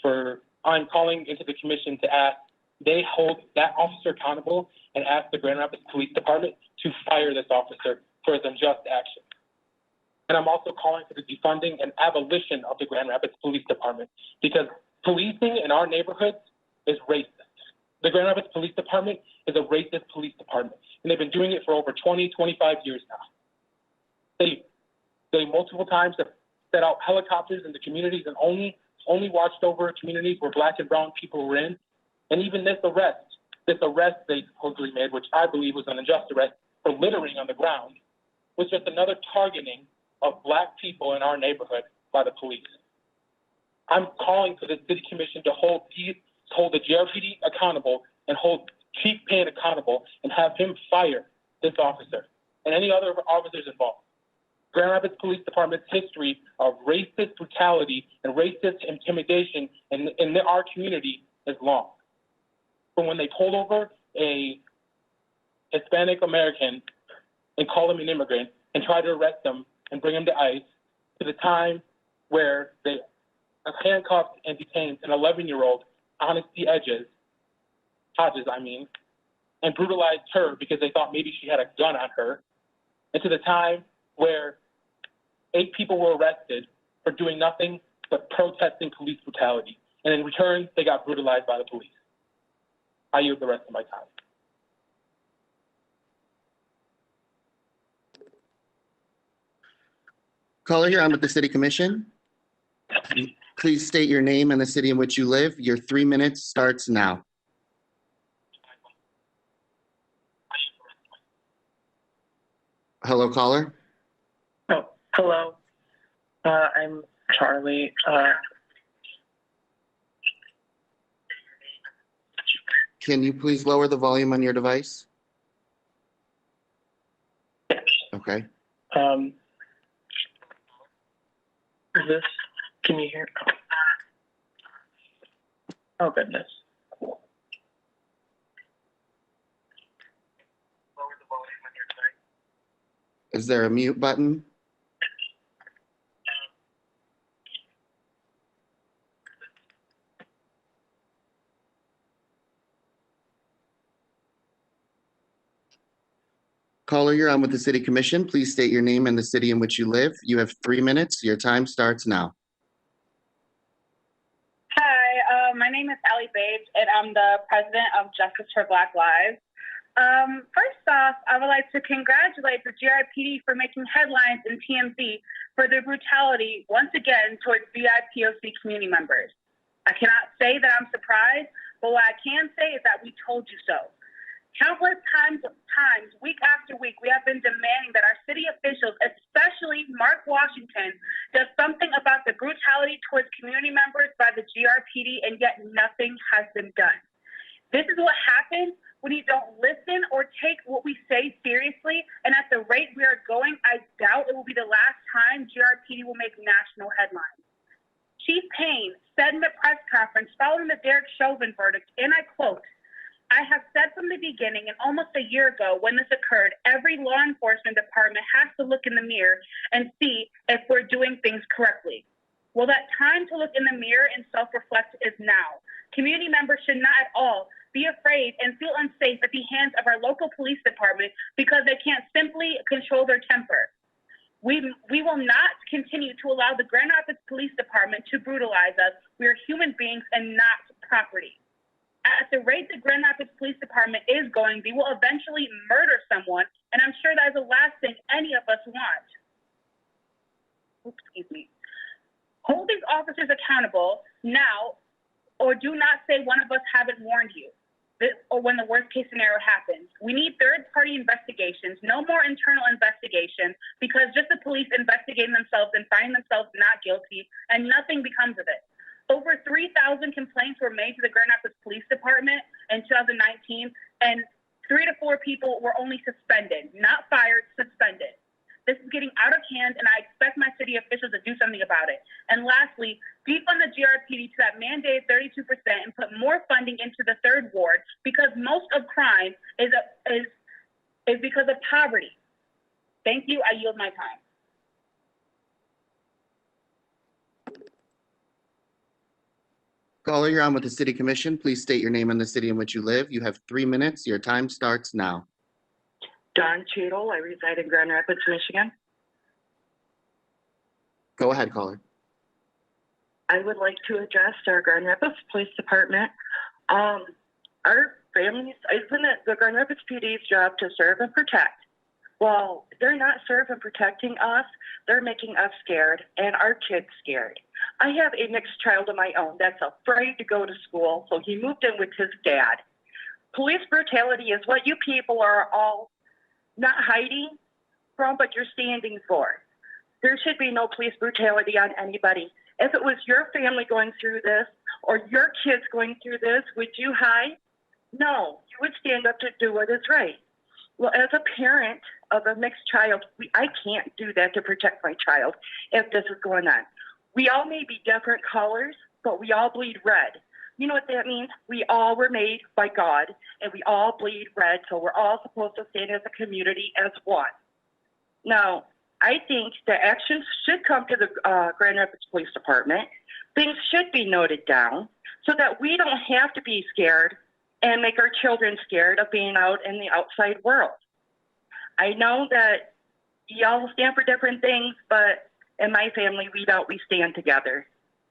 into the commission to ask they hold that officer accountable and ask the Grand Rapids Police Department to fire this officer for his unjust action. And I'm also calling for the defunding and abolition of the Grand Rapids Police Department because policing in our neighborhoods is racist. The Grand Rapids Police Department is a racist police department, and they've been doing it for over 20, 25 years now. They multiple times have set out helicopters in the communities and only watched over communities where Black and brown people were in. And even this arrest they supposedly made, which I believe was an unjust arrest for littering on the ground, was just another targeting of Black people in our neighborhood by the police. I'm calling for the City Commission to hold the GRPD accountable and hold Chief Payne accountable and have him fire this officer and any other officers involved. Grand Rapids Police Department's history of racist brutality and racist intimidation in our community is long. From when they pulled over a Hispanic American and called him an immigrant and tried to arrest him and bring him to ICE, to the time where they handcuffed and detained an 11-year-old Honesty Hodges, and brutalized her because they thought maybe she had a gun on her, and to the time where 8 people were arrested for doing nothing but protesting police brutality. And in return, they got brutalized by the police. I yield the rest of my time. Caller, you're on with the City Commission. Please state your name and the city in which you live. Your 3 minutes starts now. Hello, caller. Oh, hello. I'm Charlie. Can you please lower the volume on your device? Okay. Is this? Can you hear? Oh goodness. Is there a mute button? Caller, you're on with the City Commission. Please state your name and the city in which you live. You have 3 minutes. Your time starts now. Hi, my name is Allie Babes, and I'm the president of Justice for Black Lives. First off, I would like to congratulate the GRPD for making headlines in TMZ for their brutality once again towards BIPOC community members. I cannot say that I'm surprised, but what I can say is that we told you so. Countless times, week after week, we have been demanding that our city officials, especially Mark Washington, does something about the brutality towards community members by the GRPD, and yet nothing has been done. This is what happens when you don't listen or take what we say seriously, and at the rate we are going, I doubt it will be the last time GRPD will make national headlines. Chief Payne said in the press conference following the Derek Chauvin verdict, and I quote, I have said from the beginning and almost a year ago when this occurred, every law enforcement department has to look in the mirror and see if we're doing things correctly. Well, that time to look in the mirror and self-reflect is now. Community members should not at all be afraid and feel unsafe at the hands of our local police department because they can't simply control their temper. We will not continue to allow the Grand Rapids Police Department to brutalize us. We are human beings and not property. At the rate the Grand Rapids Police Department is going, they will eventually murder someone, and I'm sure that is the last thing any of us want. Excuse me. Hold these officers accountable now, or do not say one of us haven't warned you, or when the worst case scenario happens. We need third-party investigations, no more internal investigation, because just the police investigating themselves and finding themselves not guilty, and nothing becomes of it. Over 3,000 complaints were made to the Grand Rapids Police Department in 2019, and 3 to 4 people were only suspended, not fired, suspended. This is getting out of hand, and I expect my city officials to do something about it. And lastly, defund the GRPD to that mandated 32% and put more funding into the third ward, because most of crime is because of poverty. Thank you. I yield my time. Caller, you're on with the City Commission. Please state your name and the city in which you live. You have 3 minutes. Your time starts now. Don Cheadle. I reside in Grand Rapids, Michigan. Go ahead, caller. I would like to address our Grand Rapids Police Department. Our families, isn't it the Grand Rapids PD's job to serve and protect? Well, they're not serving and protecting us. They're making us scared and our kids scared. I have a mixed child of my own that's afraid to go to school, so he moved in with his dad. Police brutality is what you people are all not hiding from, but you're standing for. There should be no police brutality on anybody. If it was your family going through this or your kids going through this, would you hide? No, you would stand up to do what is right. Well, as a parent of a mixed child, I can't do that to protect my child if this is going on. We all may be different colors, but we all bleed red. You know what that means? We all were made by God, and we all bleed red, so we're all supposed to stand as a community as one. Now, I think the actions should come to the Grand Rapids Police Department. Things should be noted down so that we don't have to be scared and make our children scared of being out in the outside world. I know that y'all stand for different things, but in my family, we don't. We stand together.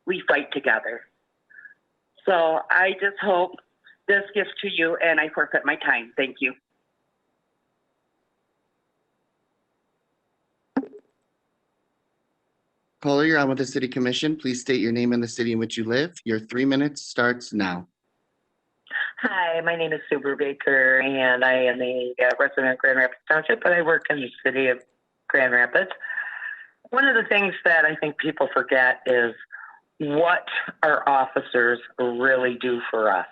We fight together. So I just hope this gets to you, and I forfeit my time. Thank you. Caller, you're on with the City Commission. Please state your name and the city in which you live. Your 3 minutes starts now. Hi, my name is Sue Baker, and I am a resident of Grand Rapids Township, but I work in the city of Grand Rapids. One of the things that I think people forget is what our officers really do for us.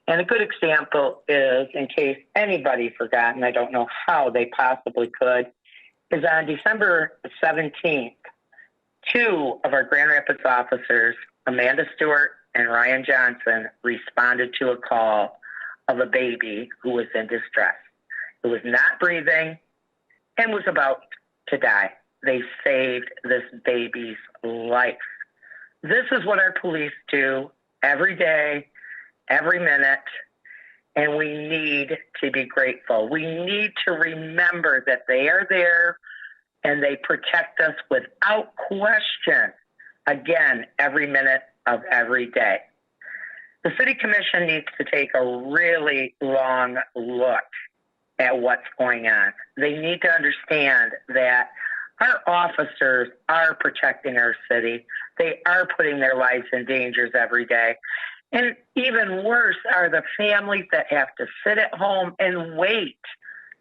And a good example is, in case anybody forgot, and I don't know how they possibly could, is on December 17th, 2 of our Grand Rapids officers, Amanda Stewart and Ryan Johnson, responded to a call of a baby who was in distress, who was not breathing and was about to die. They saved this baby's life. This is what our police do every day, every minute, and we need to be grateful. We need to remember that they are there and they protect us without question, again, every minute of every day. The City Commission needs to take a really long look at what's going on. They need to understand that our officers are protecting our city. They are putting their lives in danger every day. And even worse are the families that have to sit at home and wait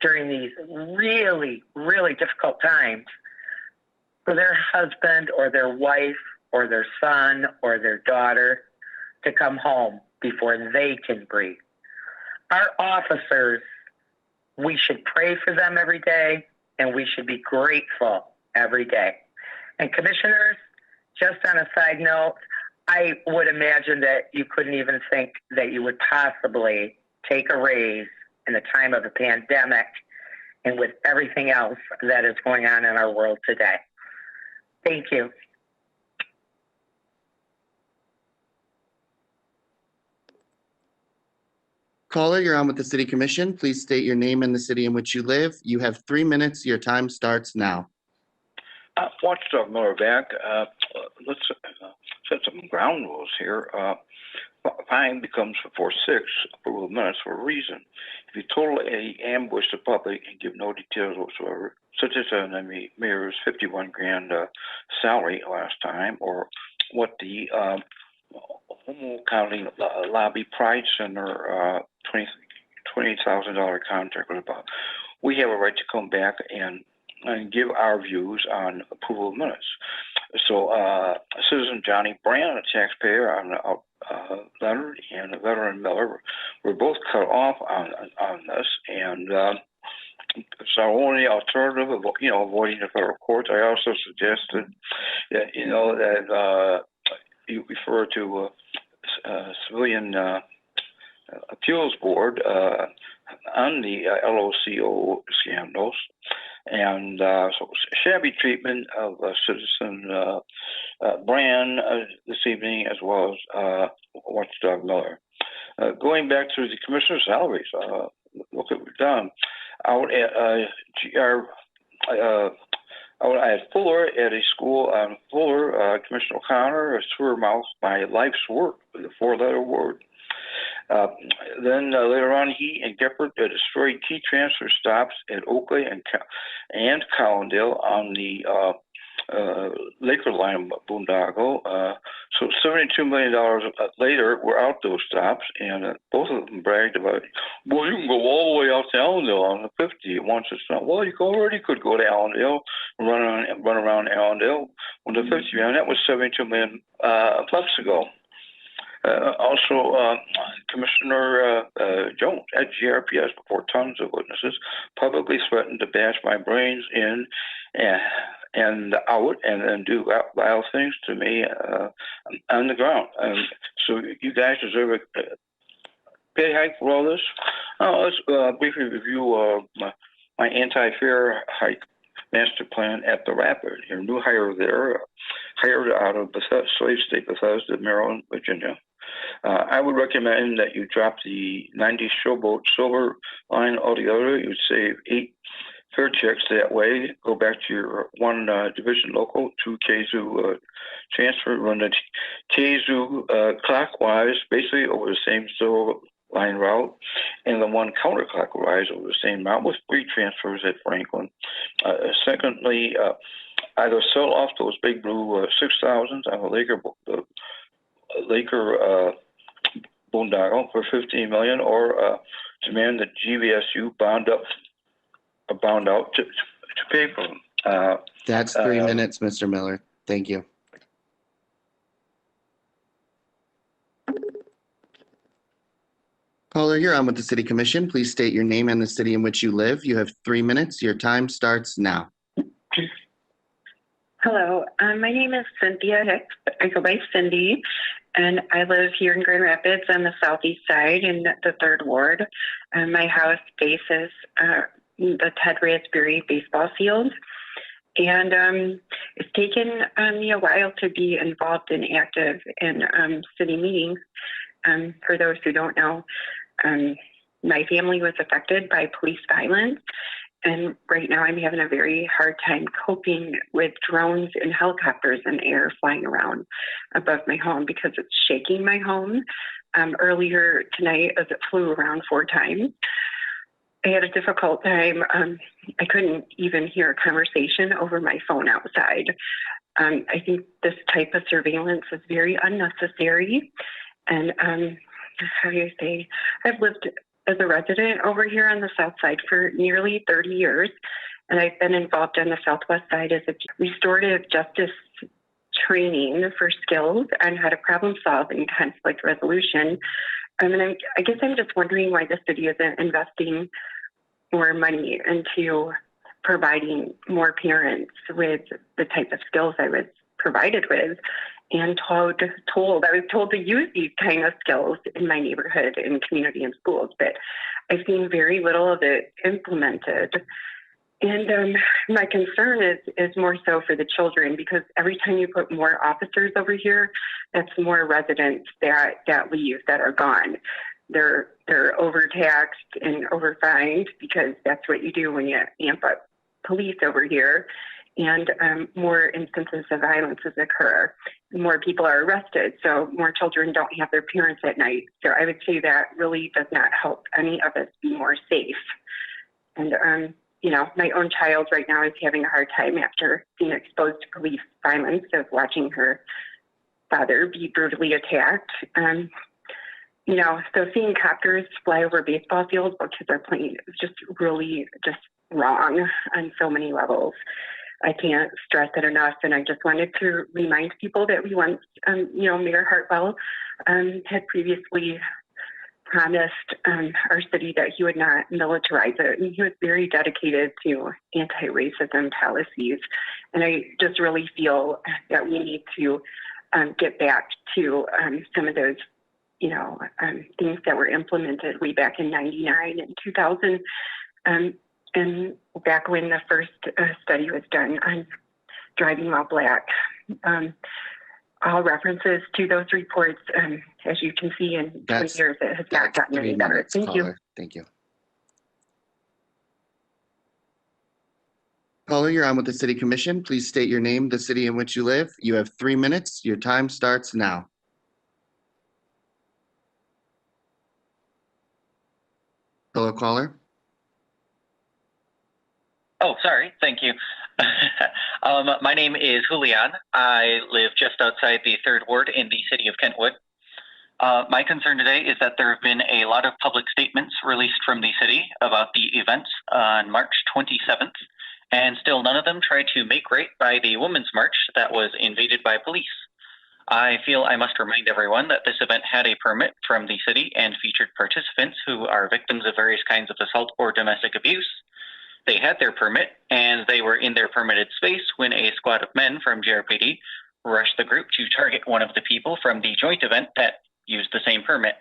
during these really, really difficult times for their husband or their wife or their son or their daughter to come home before they can breathe. Our officers, we should pray for them every day, and we should be grateful every day. And commissioners, just on a side note, I would imagine that you couldn't even think that you would possibly take a raise in the time of the pandemic and with everything else that is going on in our world today. Thank you. Caller, you're on with the City Commission. Please state your name and the city in which you live. You have 3 minutes. Your time starts now. Watchdog Miller back. Let's set some ground rules here. Fine becomes for 6 approval of minutes for a reason. If you totally ambush the public and give no details whatsoever, such as the mayor's 51 grand salary last time, or what the Homo County Lobby Pride Center $20,000 contract was about, we have a right to come back and give our views on approval of minutes. So Citizen Johnny Brand, a taxpayer on Leonard, and a veteran Miller were both cut off on this, and it's our only alternative of avoiding the federal courts. I also suggested that that you refer to civilian appeals board on the LOCO scandals, and so shabby treatment of Citizen Brand this evening, as well as Watchdog Miller. Going back to the commissioner's salaries, look what we've done. Out at I had Fuller at a school on Fuller, Commissioner O'Connor, a sewer mouth by life's work with a 4-letter word. Then later on, he and Geppert destroyed key transfer stops at Oakley and Collindale on the Laker line of Boondoggle. So $72 million later, we're out those stops, and both of them bragged about, well, you can go all the way out to Allendale on the 50 once it's done. Well, you already could go to Allendale and run around Allendale when the 50 ran. That was $72 million bucks ago. Also, Commissioner Jones at GRPS, before tons of witnesses, publicly threatened to bash my brains in and out and then do vile things to me on the ground. So you guys deserve a pay hike for all this. Let's briefly review my anti-fare hike master plan at the Rapid. Your new hire there, hired out of slave state Bethesda, Maryland, Virginia. I would recommend that you drop the 90 Showboat Silver line altogether. You'd save 8 fare checks that way. Go back to your 1 division local, 2 Kazoo transfer, run the Kazoo clockwise, basically over the same Silver line route, and the 1 counterclockwise over the same route with 3 transfers at Franklin. Secondly, either sell off those big blue 6000s on the Laker boondoggle for $15 million, or demand that GVSU bond out to pay for them. That's 3 minutes, Mr. Miller. Thank you. Caller, you're on with the City Commission. Please state your name and the city in which you live. You have 3 minutes. Your time starts now. Hello, my name is Cynthia Hicks. I go by Cindy, and I live here in Grand Rapids on the southeast side in the 3rd Ward. My house faces the Ted Raspberry baseball field, and it's taken me a while to be involved and active in city meetings. For those who don't know, my family was affected by police violence. And right now I'm having a very hard time coping with drones and helicopters in the air flying around above my home because it's shaking my home. Earlier tonight, as it flew around 4 times, I had a difficult time. I couldn't even hear a conversation over my phone outside. I think this type of surveillance is very unnecessary. And how do you say, I've lived as a resident over here on the south side for nearly 30 years, and I've been involved on the southwest side as a restorative justice training for skills on how to problem solve and conflict resolution. And I guess I'm just wondering why the city isn't investing more money into providing more parents with the type of skills I was provided with and I was told to use these kind of skills in my neighborhood and community and schools, but I've seen very little of it implemented. And my concern is more so for the children, because every time you put more officers over here, that's more residents that leave, that are gone. They're overtaxed and overfined, because that's what you do when you amp up police over here. And more instances of violence occur. More people are arrested, so more children don't have their parents at night. So I would say that really does not help any of us be more safe. And you know, my own child right now is having a hard time after being exposed to police violence, of watching her father be brutally attacked. You know, so seeing copters fly over baseball fields while kids are playing is just really just wrong on so many levels. I can't stress it enough. And I just wanted to remind people that we once, you know, Mayor Hartwell had previously promised our city that he would not militarize it. And he was very dedicated to anti-racism policies. And I just really feel that we need to get back to some of those, you know, things that were implemented way back in '99 and 2000. And back when the first study was done on driving while Black. All references to those reports, as you can see, in 20 years, it has not gotten any better. Thank you. Thank you. Caller, you're on with the City Commission. Please state your name, the city in which you live. You have 3 minutes. Your time starts now. Hello, caller. Oh, sorry. Thank you. My name is Julian. I live just outside the 3rd Ward in the city of Kentwood. My concern today is that there have been a lot of public statements released from the city about the events on March 27th, and still none of them try to make right by the Women's March that was invaded by police. I feel I must remind everyone that this event had a permit from the city and featured participants who are victims of various kinds of assault or domestic abuse. They had their permit, and they were in their permitted space when a squad of men from GRPD rushed the group to target one of the people from the joint event that used the same permit.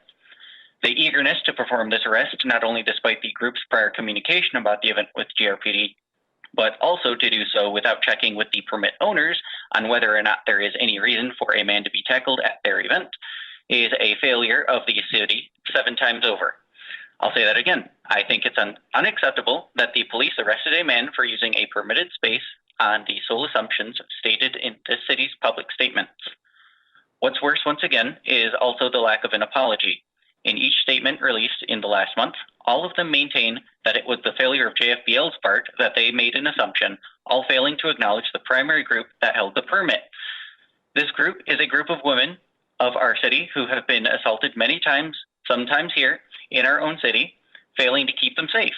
The eagerness to perform this arrest, not only despite the group's prior communication about the event with GRPD, but also to do so without checking with the permit owners on whether or not there is any reason for a man to be tackled at their event, is a failure of the city 7 times over. I'll say that again. I think it's unacceptable that the police arrested a man for using a permitted space on the sole assumptions stated in this city's public statements. What's worse, once again, is also the lack of an apology. In each statement released in the last month, all of them maintain that it was the failure of JFBL's part that they made an assumption, all failing to acknowledge the primary group that held the permit. This group is a group of women of our city who have been assaulted many times, sometimes here, in our own city, failing to keep them safe.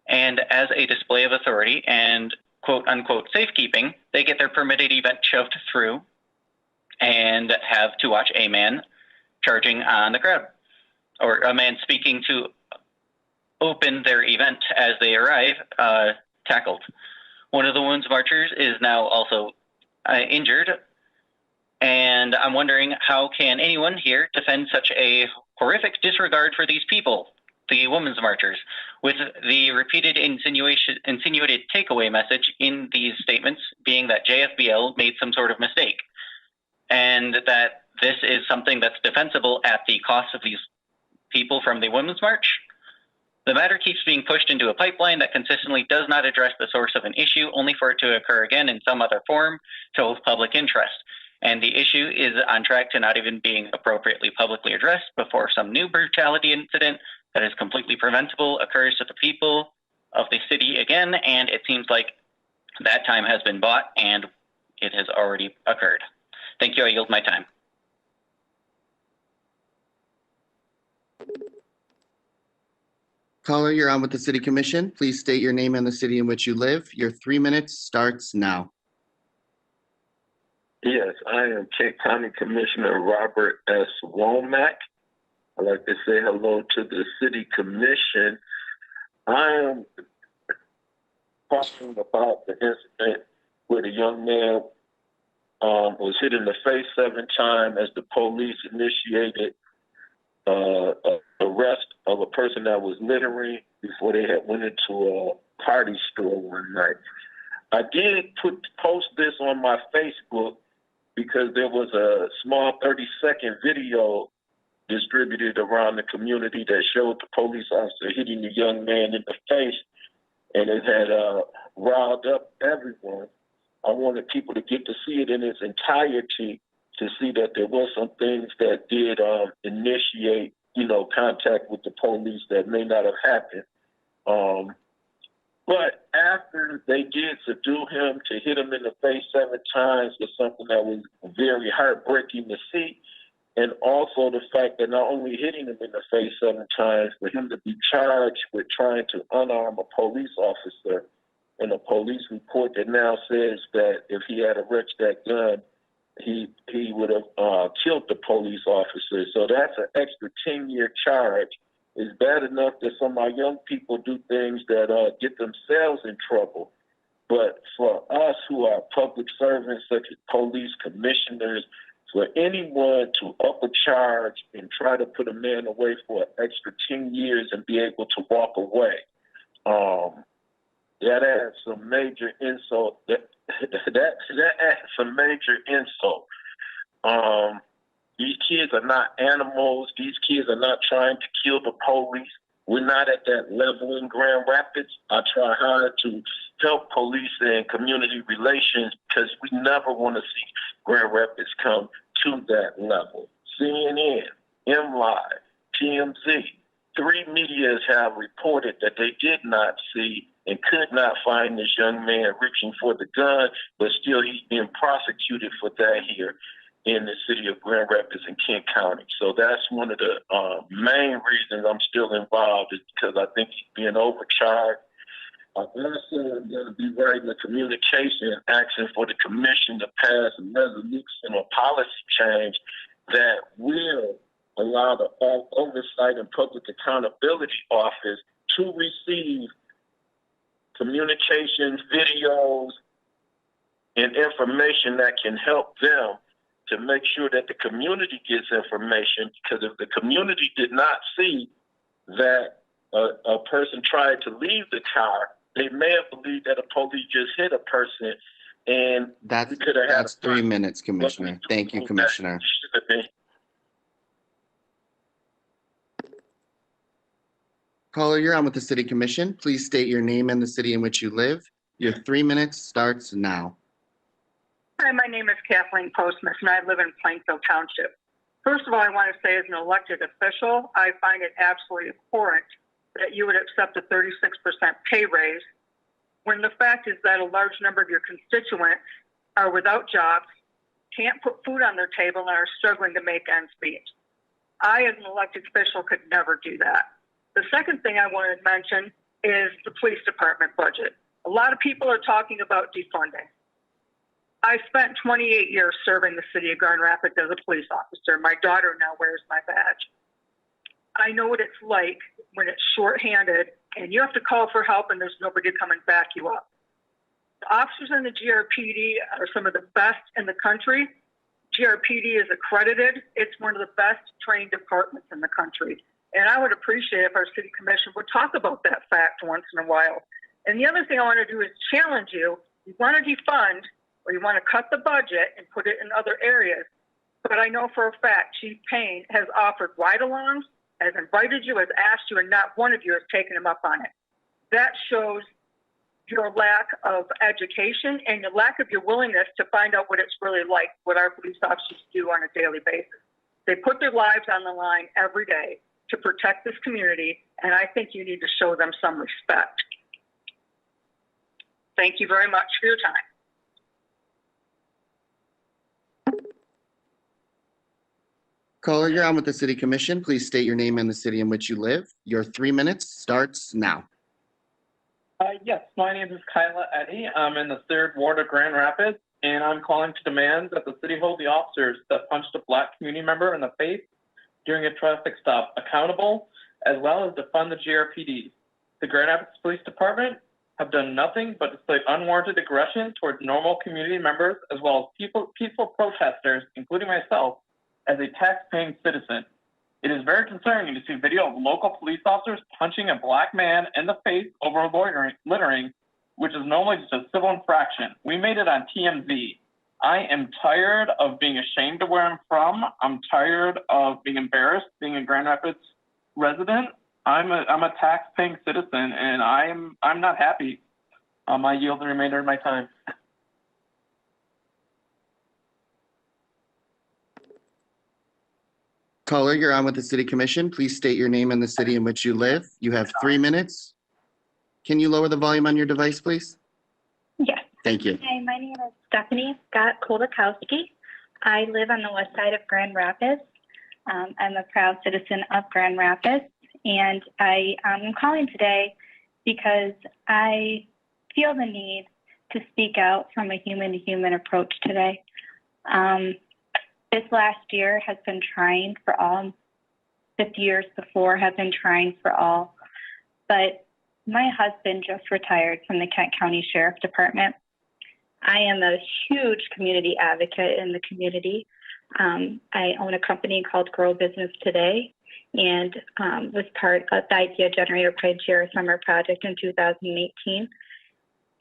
And as a display of authority and quote-unquote safekeeping, they get their permitted event shoved through and have to watch a man charging on the crowd, or a man speaking to open their event as they arrive, tackled. One of the women's marchers is now also injured, and I'm wondering, how can anyone here defend such a horrific disregard for these people, the women's marchers, with the repeated insinuated takeaway message in these statements being that JFBL made some sort of mistake, and that this is something that's defensible at the cost of these people from the Women's March? The matter keeps being pushed into a pipeline that consistently does not address the source of an issue, only for it to occur again in some other form to hold public interest. And the issue is on track to not even being appropriately publicly addressed before some new brutality incident that is completely preventable occurs to the people of the city again, and it seems like that time has been bought and it has already occurred. Thank you. I yield my time. Caller, you're on with the City Commission. Please state your name and the city in which you live. Your 3 minutes starts now. Yes, I am Kent County Commissioner Robert S. Womack. I'd like to say hello to the City Commission. I am talking about the incident with a young man was hit in the face 7 times as the police initiated arrest of a person that was littering before they had went into a party store one night. I did post this on my Facebook because there was a small 30-second video distributed around the community that showed the police officer hitting the young man in the face, and it had riled up everyone. I wanted people to get to see it in its entirety, to see that there were some things that did initiate, contact with the police that may not have happened. But after they did subdue him, to hit him in the face 7 times was something that was very heartbreaking to see. And also the fact that not only hitting him in the face 7 times, but him to be charged with trying to unarm a police officer, and a police report that now says that if he had wrenched that gun, he would have killed the police officer. So that's an extra 10-year charge. It's bad enough that some of our young people do things that get themselves in trouble. But for us who are public servants, such as police commissioners, for anyone to up a charge and try to put a man away for an extra 10 years and be able to walk away, that adds some major insult. That adds some major insult. These kids are not animals. These kids are not trying to kill the police. We're not at that level in Grand Rapids. I try hard to help police and community relations because we never want to see Grand Rapids come to that level. CNN, MLive, TMZ, 3 medias have reported that they did not see and could not find this young man reaching for the gun, but still he's being prosecuted for that here in the city of Grand Rapids and Kent County. So that's one of the main reasons I'm still involved, is because I think he's being overcharged. I also am going to be writing a communication asking for the commission to pass a resolution or policy change that will allow the Oversight and Public Accountability Office to receive communications, videos, and information that can help them to make sure that the community gets information, because if the community did not see that a person tried to leave the car, they may have believed that a police just hit a person, and that's 3 minutes, Commissioner. Thank you, Commissioner. Caller, you're on with the City Commission. Please state your name and the city in which you live. Your 3 minutes starts now. Hi, my name is Kathleen Postmus, and I live in Plainfield Township. First of all, I want to say as an elected official, I find it absolutely abhorrent that you would accept a 36% pay raise when the fact is that a large number of your constituents are without jobs, can't put food on their table, and are struggling to make ends meet. I, as an elected official, could never do that. The second thing I wanted to mention is the police department budget. A lot of people are talking about defunding. I spent 28 years serving the city of Grand Rapids as a police officer. My daughter now wears my badge. I know what it's like when it's shorthanded and you have to call for help and there's nobody to come and back you up. The officers in the GRPD are some of the best in the country. GRPD is accredited. It's one of the best trained departments in the country. And I would appreciate if our city commission would talk about that fact once in a while. And the other thing I want to do is challenge you. You want to defund, or you want to cut the budget and put it in other areas. But I know for a fact Chief Payne has offered ride-alongs, has invited you, has asked you, and not one of you has taken him up on it. That shows your lack of education and the lack of your willingness to find out what it's really like, what our police officers do on a daily basis. They put their lives on the line every day to protect this community, and I think you need to show them some respect. Thank you very much for your time. Caller, you're on with the City Commission. Please state your name and the city in which you live. Your 3 minutes starts now. Yes, my name is Kyla Eddy. I'm in the 3rd Ward of Grand Rapids, and I'm calling to demand that the city hold the officers that punched a Black community member in the face during a traffic stop accountable, as well as defund the GRPD. The Grand Rapids Police Department have done nothing but display unwarranted aggression towards normal community members as well as peaceful protesters, including myself, as a tax-paying citizen. It is very concerning to see video of local police officers punching a black man in the face over littering, which is normally just a civil infraction. We made it on TMZ. I am tired of being ashamed of where I'm from. I'm tired of being embarrassed being a Grand Rapids resident. I'm a tax-paying citizen, and I'm not happy. I yield the remainder of my time. Caller, you're on with the City Commission. Please state your name and the city in which you live. You have 3 minutes. Can you lower the volume on your device, please? Yes. Thank you. Hi, my name is Stephanie Scott Kolakowski. I live on the west side of Grand Rapids. I'm a proud citizen of Grand Rapids, and I am calling today because I feel the need to speak out from a human-to-human approach today. This last year has been trying for all. 50 years before have been trying for all. But my husband just retired from the Kent County Sheriff Department. I am a huge community advocate in the community. I own a company called Grow Business Today, and was part of the Idea Generator Pioneer Summer Project in 2018.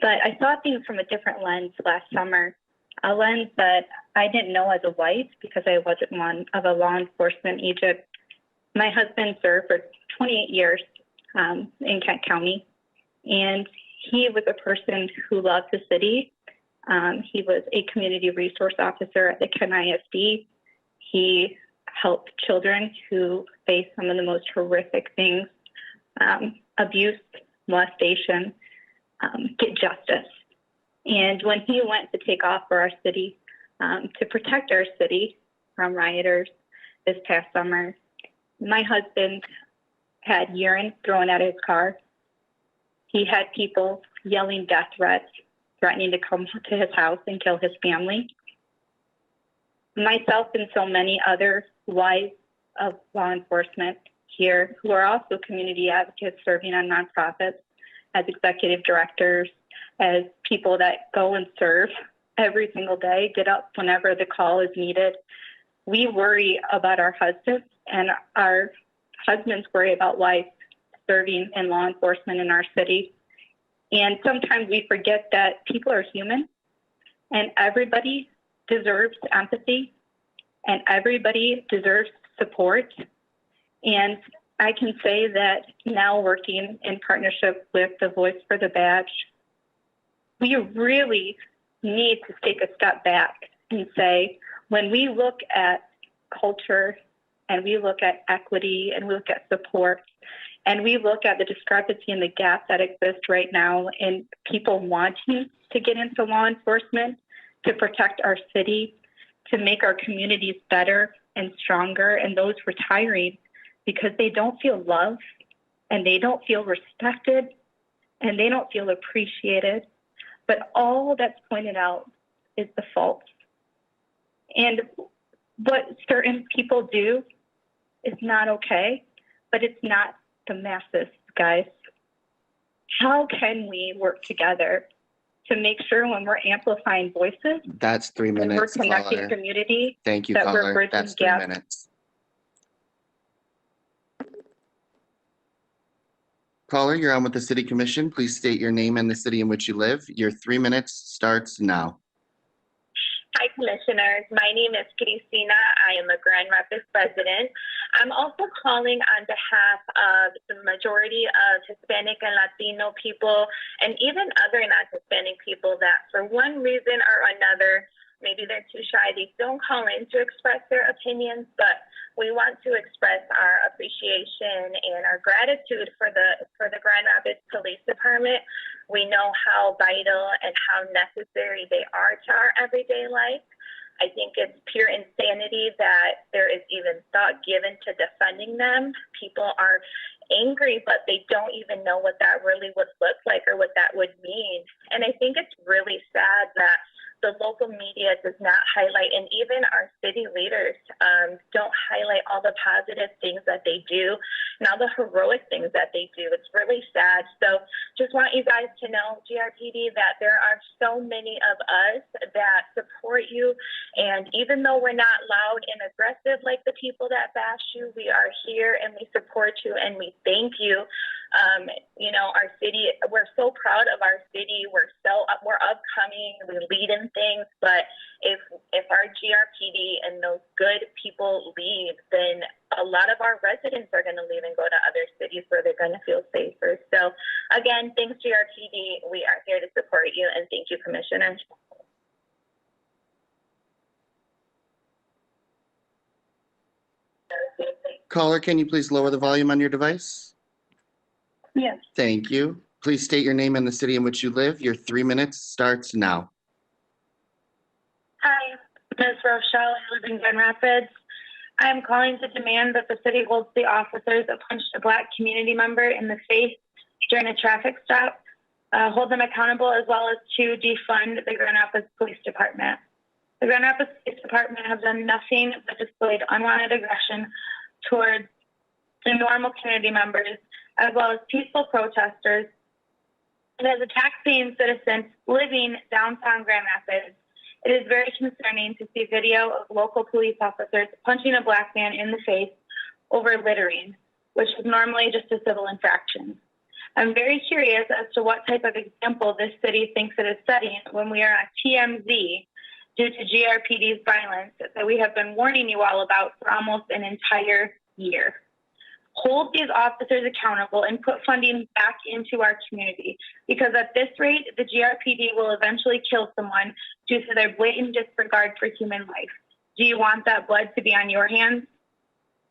But I saw things from a different lens last summer, a lens that I didn't know as a wife because I wasn't one of a law enforcement agent. My husband served for 28 years in Kent County, and he was a person who loved the city. He was a community resource officer at the Kent ISD. He helped children who face some of the most horrific things, abuse, molestation, get justice. And when he went to take off for our city, to protect our city from rioters this past summer, my husband had urine thrown out of his car. He had people yelling death threats, threatening to come to his house and kill his family. Myself and so many other wives of law enforcement here who are also community advocates serving on nonprofits as executive directors, as people that go and serve every single day, get up whenever the call is needed. We worry about our husbands, and our husbands worry about wives serving in law enforcement in our city. And sometimes we forget that people are human, and everybody deserves empathy, and everybody deserves support. And I can say that now, working in partnership with the Voice for the Badge, we really need to take a step back and say, when we look at culture and we look at equity and we look at support and we look at the discrepancy and the gap that exists right now in people wanting to get into law enforcement, to protect our city, to make our communities better and stronger, and those retiring because they don't feel loved and they don't feel respected and they don't feel appreciated. But all that's pointed out is the fault. And what certain people do is not okay, but it's not the masses, guys. How can we work together to make sure when we're amplifying voices, That's 3 and we're minutes, connecting caller. community, Thank you, that we're caller. bridging That's 3 gaps? minutes. Caller, you're on with the City Commission. Please state your name and the city in which you live. Your 3 minutes starts now. Hi, Commissioners. My name is Cristina. I am a Grand Rapids resident. I'm also calling on behalf of the majority of Hispanic and Latino people, and even other non-Hispanic people that for one reason or another, maybe they're too shy, they don't call in to express their opinions, but we want to express our appreciation and our gratitude for the Grand Rapids Police Department. We know how vital and how necessary they are to our everyday life. I think it's pure insanity that there is even thought given to defunding them. People are angry, but they don't even know what that really would look like or what that would mean. And I think it's really sad that the local media does not highlight, and even our city leaders don't highlight all the positive things that they do and all the heroic things that they do. It's really sad. So just want you guys to know, GRPD, that there are so many of us that support you. And even though we're not loud and aggressive like the people that bash you, we are here and we support you and we thank you. You know, our city, we're so proud of our city. We're upcoming, we lead in things, but if our GRPD and those good people leave, then a lot of our residents are going to leave and go to other cities where they're going to feel safer. So again, thanks GRPD. We are here to support you, and thank you, Commissioner. Caller, can you please lower the volume on your device? Yes. Thank you. Please state your name and the city in which you live. Your 3 minutes starts now. Hi, Ms. Rochelle. I live in Grand Rapids. I am calling to demand that the city holds the officers that punched a Black community member in the face during a traffic stop, hold them accountable, as well as to defund the Grand Rapids Police Department. The Grand Rapids Police Department has done nothing but displayed unwanted aggression towards the normal community members, as well as peaceful protesters. And as a tax-paying citizen living downtown Grand Rapids, it is very concerning to see video of local police officers punching a Black man in the face over littering, which is normally just a civil infraction. I'm very curious as to what type of example this city thinks it is setting when we are on TMZ due to GRPD's violence that we have been warning you all about for almost an entire year. Hold these officers accountable and put funding back into our community, because at this rate, the GRPD will eventually kill someone due to their blatant disregard for human life. Do you want that blood to be on your hands?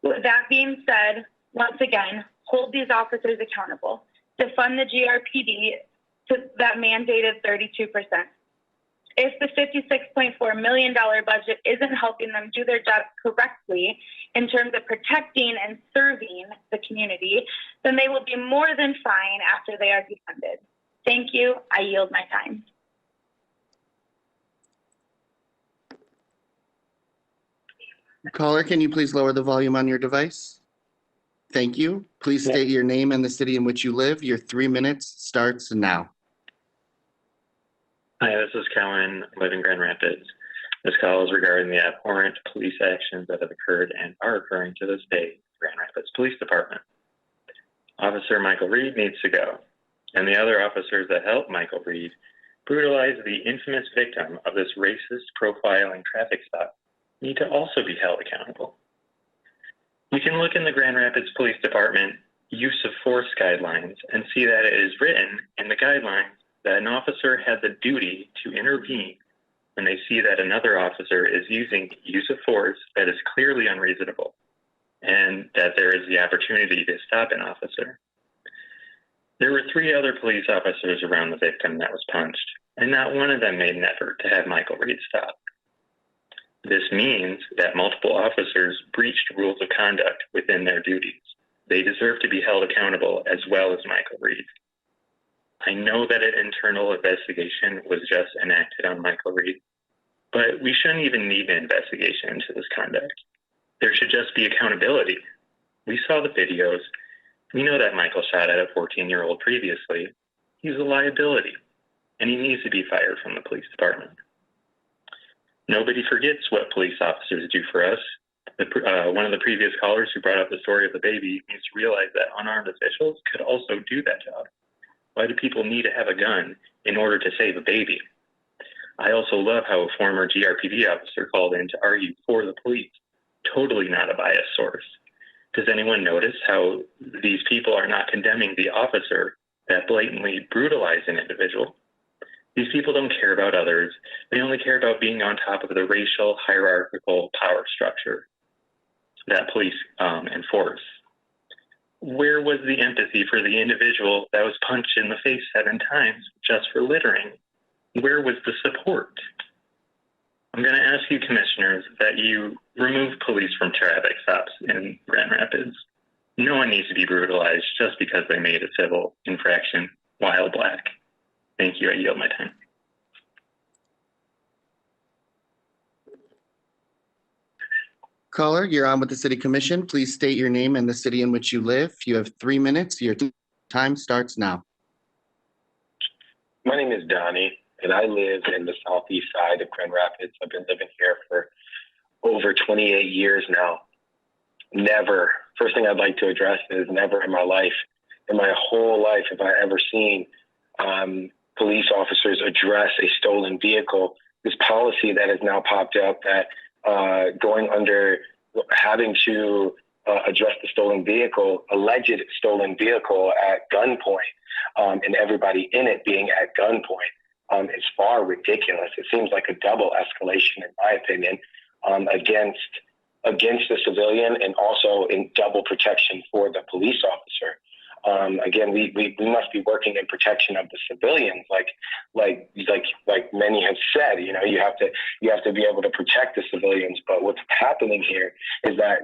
With that being said, once again, hold these officers accountable. Defund the GRPD to that mandated 32%. If the $56.4 million budget isn't helping them do their job correctly in terms of protecting and serving the community, then they will be more than fine after they are defunded. Thank you. I yield my time. Caller, can you please lower the volume on your device? Thank you. Please state your name and the city in which you live. Your 3 minutes starts now. Hi, this is Kellen. I live in Grand Rapids. This call is regarding the abhorrent police actions that have occurred and are occurring to this day in the Grand Rapids Police Department. Officer Michael Reed needs to go, and the other officers that helped Michael Reed brutalize the infamous victim of this racist profiling traffic stop need to also be held accountable. You can look in the Grand Rapids Police Department use of force guidelines and see that it is written in the guidelines that an officer has a duty to intervene when they see that another officer is using use of force that is clearly unreasonable, and that there is the opportunity to stop an officer. There were 3 other police officers around the victim that was punched, and not one of them made an effort to have Michael Reed stop. This means that multiple officers breached rules of conduct within their duties. They deserve to be held accountable as well as Michael Reed. I know that an internal investigation was just enacted on Michael Reed, but we shouldn't even need an investigation into this conduct. There should just be accountability. We saw the videos. We know that Michael shot at a 14-year-old previously. He's a liability, and he needs to be fired from the police department. Nobody forgets what police officers do for us. One of the previous callers who brought up the story of the baby needs to realize that unarmed officials could also do that job. Why do people need to have a gun in order to save a baby? I also love how a former GRPD officer called in to argue for the police. Totally not a biased source. Does anyone notice how these people are not condemning the officer that blatantly brutalized an individual? These people don't care about others. They only care about being on top of the racial hierarchical power structure that police enforce. Where was the empathy for the individual that was punched in the face 7 times just for littering? Where was the support? I'm going to ask you, commissioners, that you remove police from traffic stops in Grand Rapids. No one needs to be brutalized just because they made a civil infraction while Black. Thank you. I yield my time. Caller, you're on with the City Commission. Please state your name and the city in which you live. You have 3 minutes. Your time starts now. My name is Donnie, and I live in the southeast side of Grand Rapids. I've been living here for over 28 years now. Never, first thing I'd like to address is never in my life, in my whole life, have I ever seen police officers address a stolen vehicle. This policy that has now popped up that going under having to address the stolen vehicle, alleged stolen vehicle at gunpoint, and everybody in it being at gunpoint is far ridiculous. It seems like a double escalation, in my opinion, against the civilian and also in double protection for the police officer. Again, we must be working in protection of the civilians, like many have said. You know, you have to be able to protect the civilians. But what's happening here is that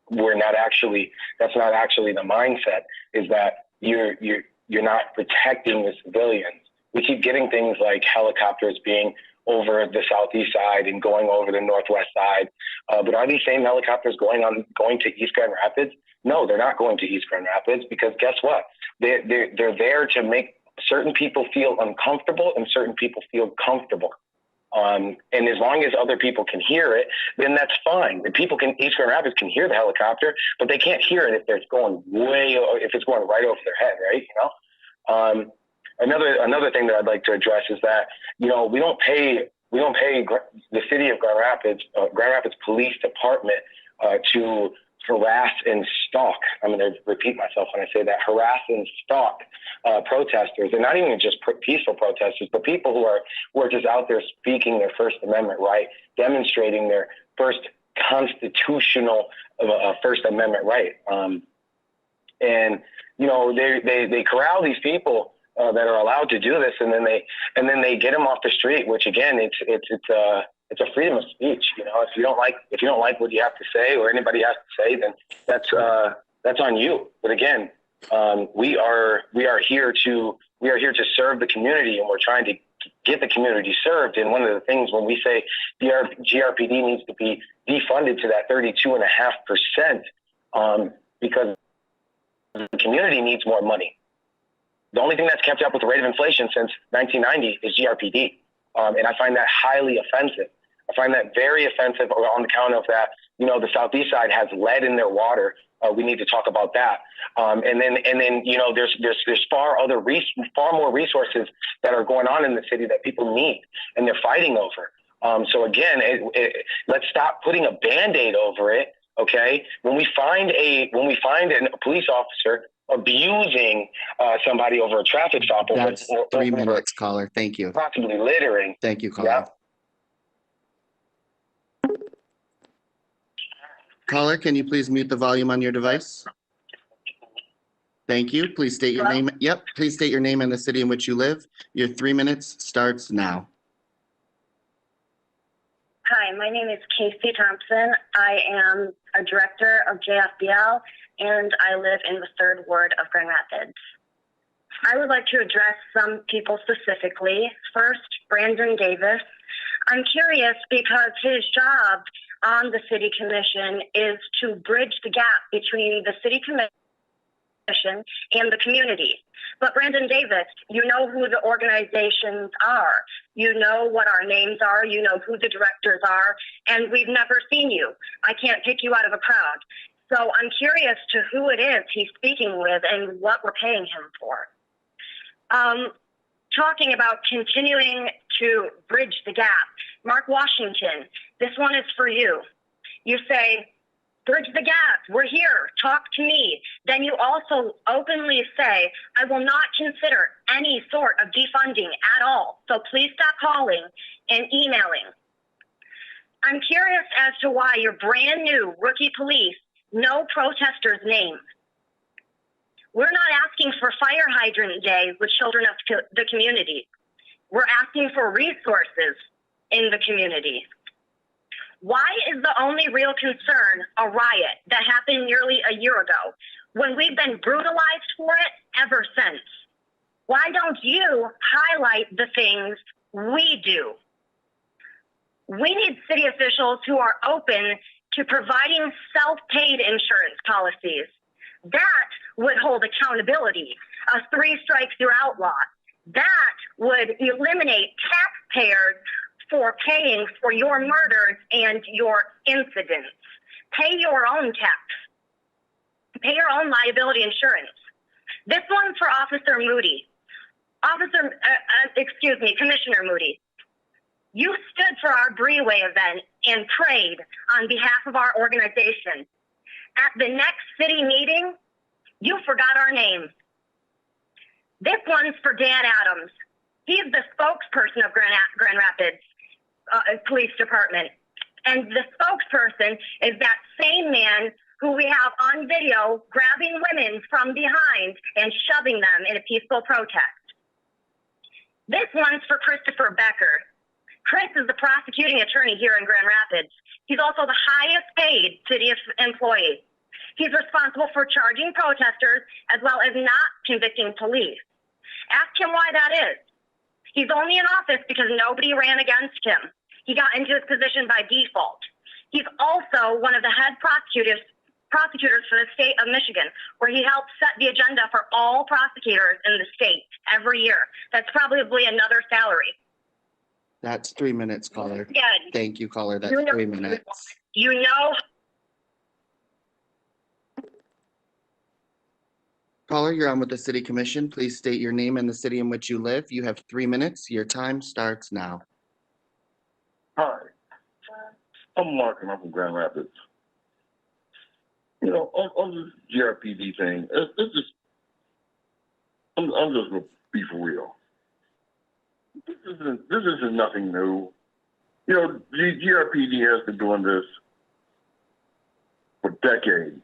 that's not actually the mindset. Is that you're not protecting the civilians. We keep getting things like helicopters being over the southeast side and going over the northwest side. But are these same helicopters going to East Grand Rapids? No, they're not going to East Grand Rapids, because guess what? They're there to make certain people feel uncomfortable and certain people feel comfortable. And as long as other people can hear it, then that's fine. The people East Grand Rapids can hear the helicopter, but they can't hear it if it's going right over their head, right? You know. Another thing that I'd like to address is that, you know, we don't pay the city of Grand Rapids Police Department to harass and stalk. I'm going to repeat myself when I say that. Harass and stalk protesters, and not even just peaceful protesters, but people who are just out there speaking their First Amendment right, demonstrating their first constitutional First Amendment right. And you know, they corral these people that are allowed to do this, and then they get them off the street. Which again, it's a freedom of speech. You know, if you don't like what you have to say or anybody has to say, then that's on you. But again, we are here to serve the community, and we're trying to get the community served. And one of the things when we say GRPD needs to be defunded to that 32.5%, because the community needs more money. The only thing that's kept up with the rate of inflation since 1990 is GRPD. And I find that highly offensive. I find that very offensive on account of that, you know, the southeast side has lead in their water. We need to talk about that. And then, you know, there's far more resources that are going on in the city that people need, and they're fighting over. So again, let's stop putting a Band-Aid over it. Okay. When we find a police officer abusing somebody over a traffic stop, That's 3 minutes, caller. Thank you. Possibly littering. Thank you, caller. Yeah. Caller, can you please mute the volume on your device? Thank you. Please state your name. Yep. Please state your name and the city in which you live. Your 3 minutes starts now. Hi, my name is Casey Thompson. I am a director of JFBL, and I live in the 3rd Ward of Grand Rapids. I would like to address some people specifically. First, Brandon Davis. I'm curious because his job on the City Commission is to bridge the gap between the City Commission and the community. But Brandon Davis, you know who the organizations are. You know what our names are. You know who the directors are. And we've never seen you. I can't pick you out of a crowd. So I'm curious to who it is he's speaking with and what we're paying him for. Talking about continuing to bridge the gap. Mark Washington, this one is for you. You say, bridge the gap, we're here, talk to me. Then you also openly say, I will not consider any sort of defunding at all. So please stop calling and emailing. I'm curious as to why your brand new rookie police know protesters' names. We're not asking for fire hydrant day with children of the community. We're asking for resources in the community. Why is the only real concern a riot that happened nearly a year ago when we've been brutalized for it ever since? Why don't you highlight the things we do? We need city officials who are open to providing self-paid insurance policies. That would hold accountability. 3 strikes, you're outlawed. That would eliminate taxpayers for paying for your murders and your incidents. Pay your own tax. Pay your own liability insurance. This one's for Officer Moody. Commissioner Moody. You stood for our Breeway event and prayed on behalf of our organization. At the next city meeting, you forgot our name. This one's for Dan Adams. He's the spokesperson of Grand Rapids Police Department. And the spokesperson is that same man who we have on video grabbing women from behind and shoving them in a peaceful protest. This one's for Christopher Becker. Chris is the prosecuting attorney here in Grand Rapids. He's also the highest paid city employee. He's responsible for charging protesters as well as not convicting police. Ask him why that is. He's only in office because nobody ran against him. He got into his position by default. He's also one of the head prosecutors for the state of Michigan, where he helps set the agenda for all prosecutors in the state every year. That's probably another salary. That's 3 minutes, caller. Good. Thank you, caller. That's 3 minutes. You know. Caller, you're on with the City Commission. Please state your name and the city in which you live. You have 3 minutes. Your time starts now. Hi, I'm Mark and I'm from Grand Rapids. You know, on this GRPD thing, it's just, I'm just gonna be for real. This isn't nothing new. You know, the GRPD has been doing this for decades.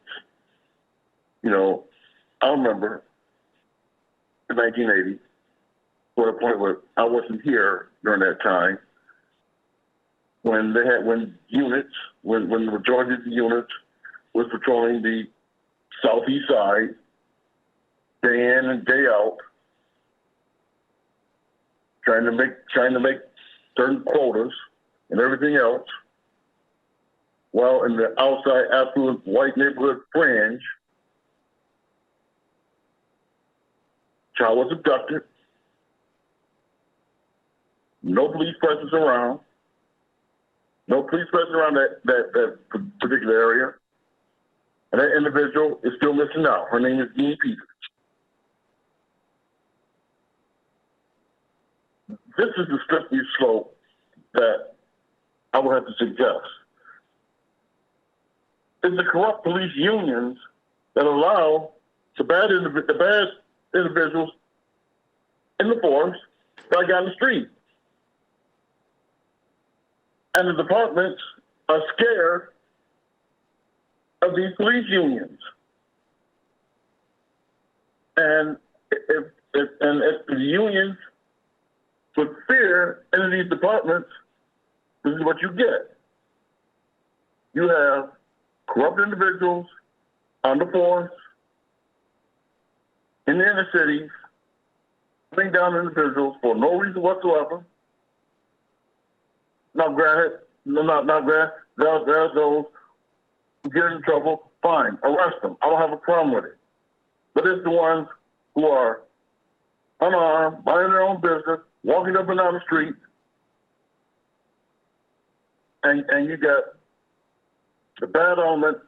You know, I remember in 1980, to the point where I wasn't here during that time, when the majority of the units was patrolling the southeast side, day in and day out, trying to make certain quotas and everything else. While in the outside affluent white neighborhood fringe, child was abducted, no police presence around, that particular area. And that individual is still missing out. Her name is Dean Peters. This is the slippery slope that I would have to suggest. It's the corrupt police unions that allow the bad individuals in the force back on the street. And the departments are scared of these police unions. And if the unions put fear into these departments, this is what you get. You have corrupt individuals on the force, in the inner cities, putting down individuals for no reason whatsoever. Now granted, there are those who get in trouble, fine, arrest them. I don't have a problem with it. But it's the ones who are unarmed, minding their own business, walking up and down the street, and you got the bad element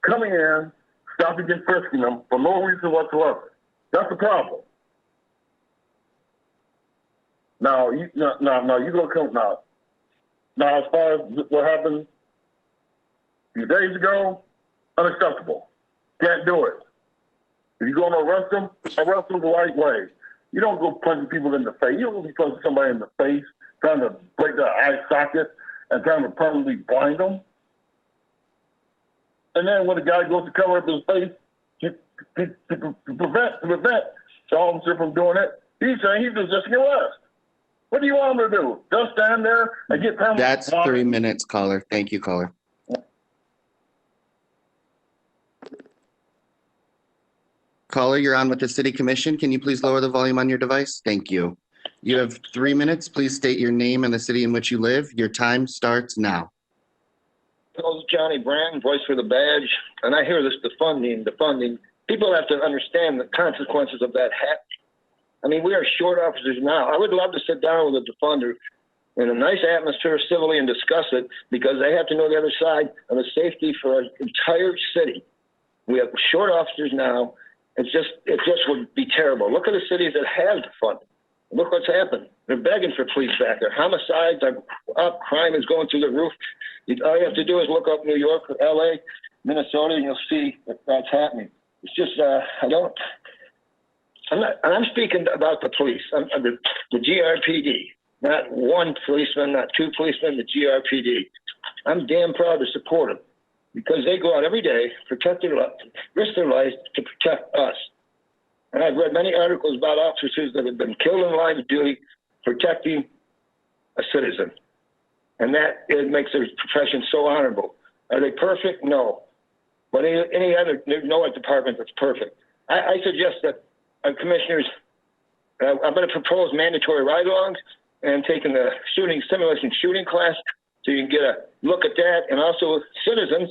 coming in, stopping and frisking them for no reason whatsoever. That's the problem. Now you gonna come now. Now, as far as what happened a few days ago, unacceptable. Can't do it. If you're going to arrest them the right way. You don't go punching people in the face. You don't be punching somebody in the face, trying to break their eye socket and trying to permanently blind them. And then when the guy goes to cover up his face to prevent the officer from doing it, he's saying he's resisting arrest. What do you want him to do? Just stand there and get permanent? That's 3 minutes, caller. Thank you, caller. Caller, you're on with the City Commission. Can you please lower the volume on your device? Thank you. You have 3 minutes. Please state your name and the city in which you live. Your time starts now. Untitled Johnny Brand, Voice for the Badge, and I hear this defunding. People have to understand the consequences of that happening. I mean, we are short officers now. I would love to sit down with a defunder in a nice atmosphere civilly and discuss it, because they have to know the other side of the safety for our entire city. We have short officers now. It just would be terrible. Look at the cities that have defunded. Look what's happened. They're begging for police back there. Homicides are up. Crime is going through the roof. All you have to do is look up New York, LA, Minnesota, and you'll see that that's happening. It's just, I'm speaking about the police, the GRPD, not one policeman, not two policemen, the GRPD. I'm damn proud to support them, because they go out every day, risk their lives to protect us. And I've read many articles about officers that have been killed in line of duty protecting a citizen. And that it makes their profession so honorable. Are they perfect? No. But any other, no department that's perfect. I suggest that our commissioners, I'm going to propose mandatory ride-alongs and taking the simulation shooting class, so you can get a look at that. And also citizens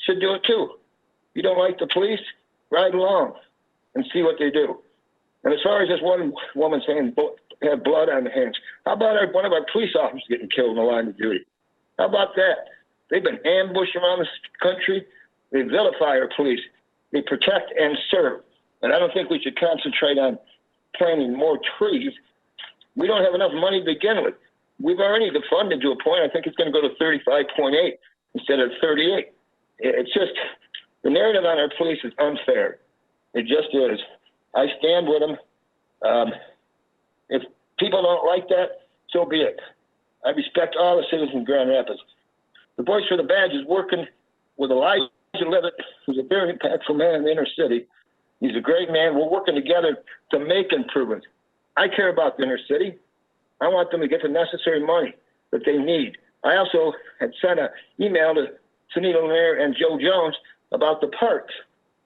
should do it too. You don't like the police, ride along and see what they do. And as far as this one woman saying have blood on the hands, how about one of our police officers getting killed in the line of duty? How about that? They've been ambushed around this country. They vilify our police. They protect and serve. And I don't think we should concentrate on planting more trees. We don't have enough money to begin with. We've already defunded to a point. I think it's going to go to 35.8 instead of 38. It's just, the narrative on our police is unfair. It just is. I stand with them. If people don't like that, so be it. I respect all the citizens of Grand Rapids. The Voice for the Badge is working with Elijah Levitt, who's a very impactful man in the inner city. He's a great man. We're working together to make improvements. I care about the inner city. I want them to get the necessary money that they need. I also had sent an email to Sunita Lanier and Joe Jones about the parks.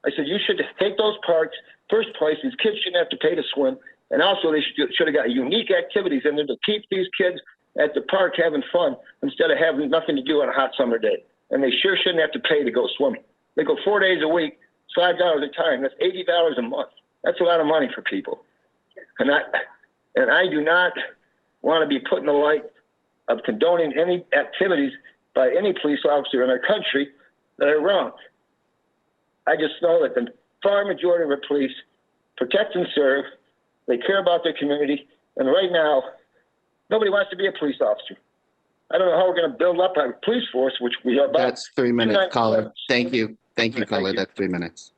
I said, you should take those parks. First place, these kids shouldn't have to pay to swim. And also they should have got unique activities in there to keep these kids at the park having fun instead of having nothing to do on a hot summer day. And they sure shouldn't have to pay to go swimming. They go 4 days a week, $5 a time. That's $80 a month. That's a lot of money for people. And I do not want to be put in the light of condoning any activities by any police officer in our country that are wrong. I just know that the far majority of our police protect and serve. They care about their community. And right now, nobody wants to be a police officer. I don't know how we're going to build up our police force, which we are about. That's 3 minutes, caller. Thank you. Thank you, caller. That's 3 minutes.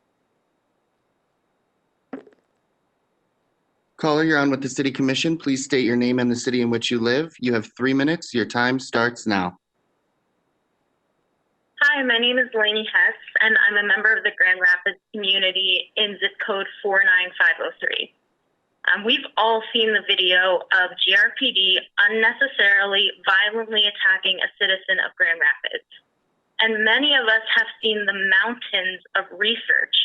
Caller, you're on with the City Commission. Please state your name and the city in which you live. You have 3 minutes. Your time starts now. Hi, my name is Lainey Hess, and I'm a member of the Grand Rapids community in zip code 49503. We've all seen the video of GRPD unnecessarily violently attacking a citizen of Grand Rapids. And many of us have seen the mountains of research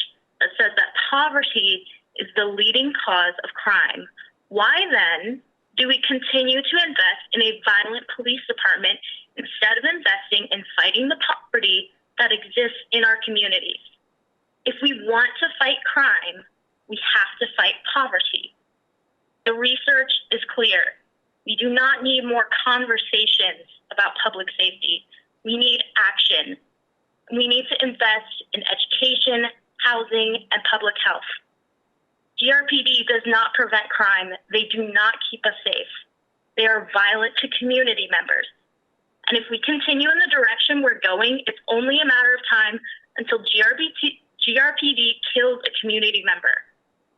that says that poverty is the leading cause of crime. Why then do we continue to invest in a violent police department instead of investing in fighting the poverty that exists in our communities? If we want to fight crime, we have to fight poverty. The research is clear. We do not need more conversations about public safety. We need action. We need to invest in education, housing, and public health. GRPD does not prevent crime. They do not keep us safe. They are violent to community members. And if we continue in the direction we're going, it's only a matter of time until GRPD kills a community member.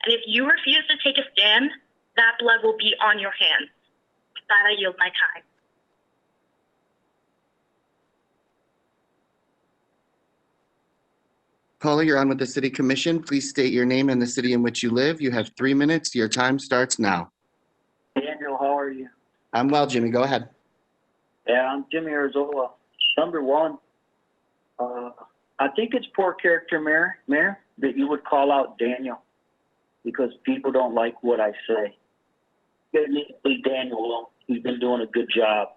And if you refuse to take a stand, that blood will be on your hands. With that, I yield my time. Caller, you're on with the City Commission. Please state your name and the city in which you live. You have 3 minutes. Your time starts now. Daniel, how are you? I'm well, Jimmy. Go ahead. Yeah, I'm Jimmy Arzola. Number one, I think it's poor character, Mayor, that you would call out Daniel because people don't like what I say. You gotta leave Daniel alone. He's been doing a good job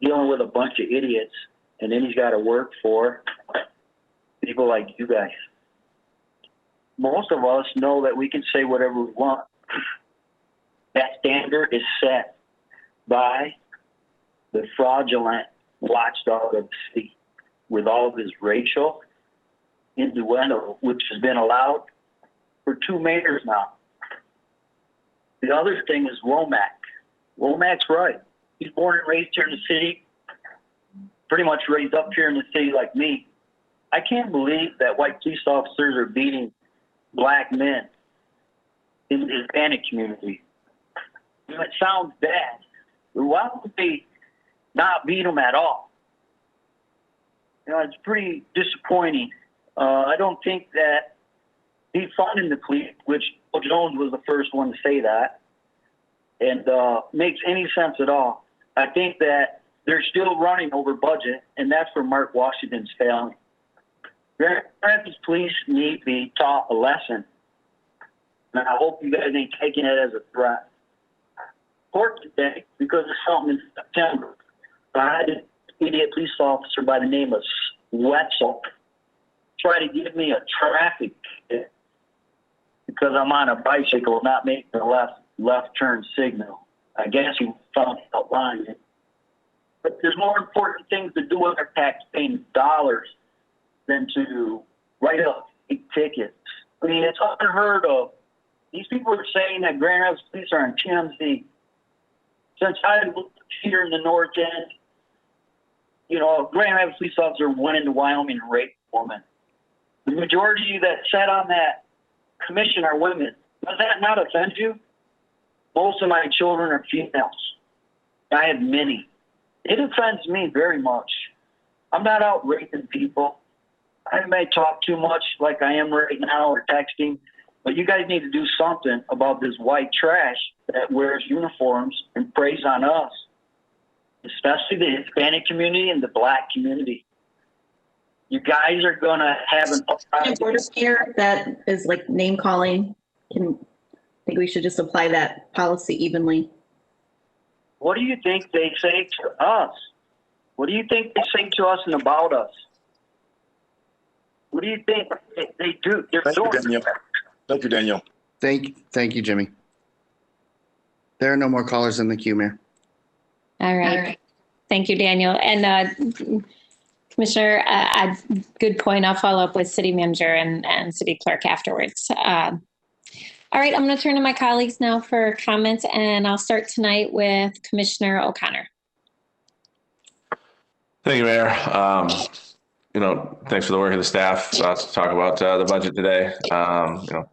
dealing with a bunch of idiots And then he's got to work for people like you guys. Most of us know that we can say whatever we want. That standard is set by the fraudulent watchdog of the city with all of his racial innuendo, which has been allowed for 2 mayors now. The other thing is Womack. Womack's right. He's born and raised here in the city, pretty much raised up here in the city like me. I can't believe that white police officers are beating black men in the Hispanic community. You know, it sounds bad, but why would they not beat them at all? You know, it's pretty disappointing. I don't think that defunding the police, which Bill Jones was the first one to say that, and makes any sense at all. I think that they're still running over budget, and that's where Mark Washington's failing. Grand Rapids police need to be taught a lesson, and I hope you guys ain't taking it as a threat. Court today, because of something in September, I had an idiot police officer by the name of Wetzel try to give me a traffic ticket because I'm on a bicycle not making a left turn signal. I guess he found out lying. But there's more important things to do with our taxpaying dollars than to write up tickets. I mean, it's unheard of. These people are saying that Grand Rapids police are on TMZ. Since I lived here in the North End, you know, a Grand Rapids police officer went into Wyoming and raped a woman. The majority that sat on that commission are women. Does that not offend you? Most of my children are females. I have many. It offends me very much. I'm not out raping people. I may talk too much like I am right now or texting, but you guys need to do something about this white trash that wears uniforms and preys on us, especially the Hispanic community and the black community. You guys are going to have an border here that is like name calling. I think we should just apply that policy evenly. What do you think they say to us? What do you think they say to us and about us? What do you think they do? Thank you, Daniel. Thank you, Daniel. Thank you, Jimmy. There are no more callers in the queue, Mayor. All right. Thank you, Daniel. And Commissioner, good point. I'll follow up with City Manager and City Clerk afterwards. All right, I'm going to turn to my colleagues now for comments, and I'll start tonight with Commissioner O'Connor. Thank you, Mayor. Thanks for the work of the staff to talk about the budget today.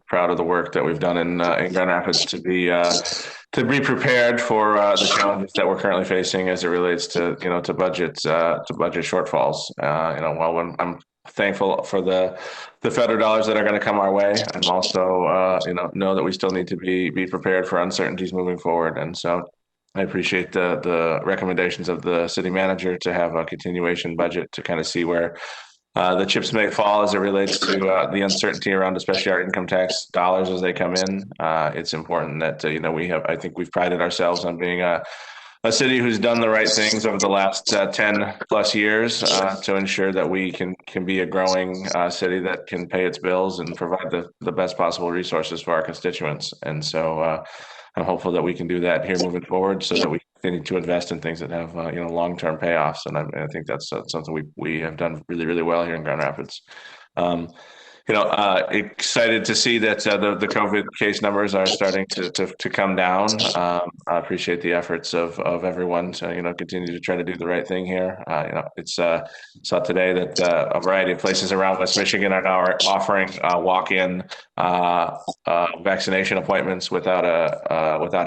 Proud of the work that we've done in Grand Rapids to be prepared for the challenges that we're currently facing as it relates to budget shortfalls. While I'm thankful for the federal dollars that are going to come our way, I'm also know that we still need to be prepared for uncertainties moving forward. And so I appreciate the recommendations of the city manager to have a continuation budget to kind of see where the chips may fall as it relates to the uncertainty around especially our income tax dollars as they come in. It's important that I think we've prided ourselves on being a city who's done the right things over the last 10 plus years to ensure that we can be a growing city that can pay its bills and provide the best possible resources for our constituents. And so I'm hopeful that we can do that here moving forward so that we continue to invest in things that have long-term payoffs. And I think that's something we have done really, really well here in Grand Rapids. Excited to see that the COVID case numbers are starting to come down. I appreciate the efforts of everyone to continue to try to do the right thing here. Saw today that a variety of places around West Michigan are now offering walk-in vaccination appointments without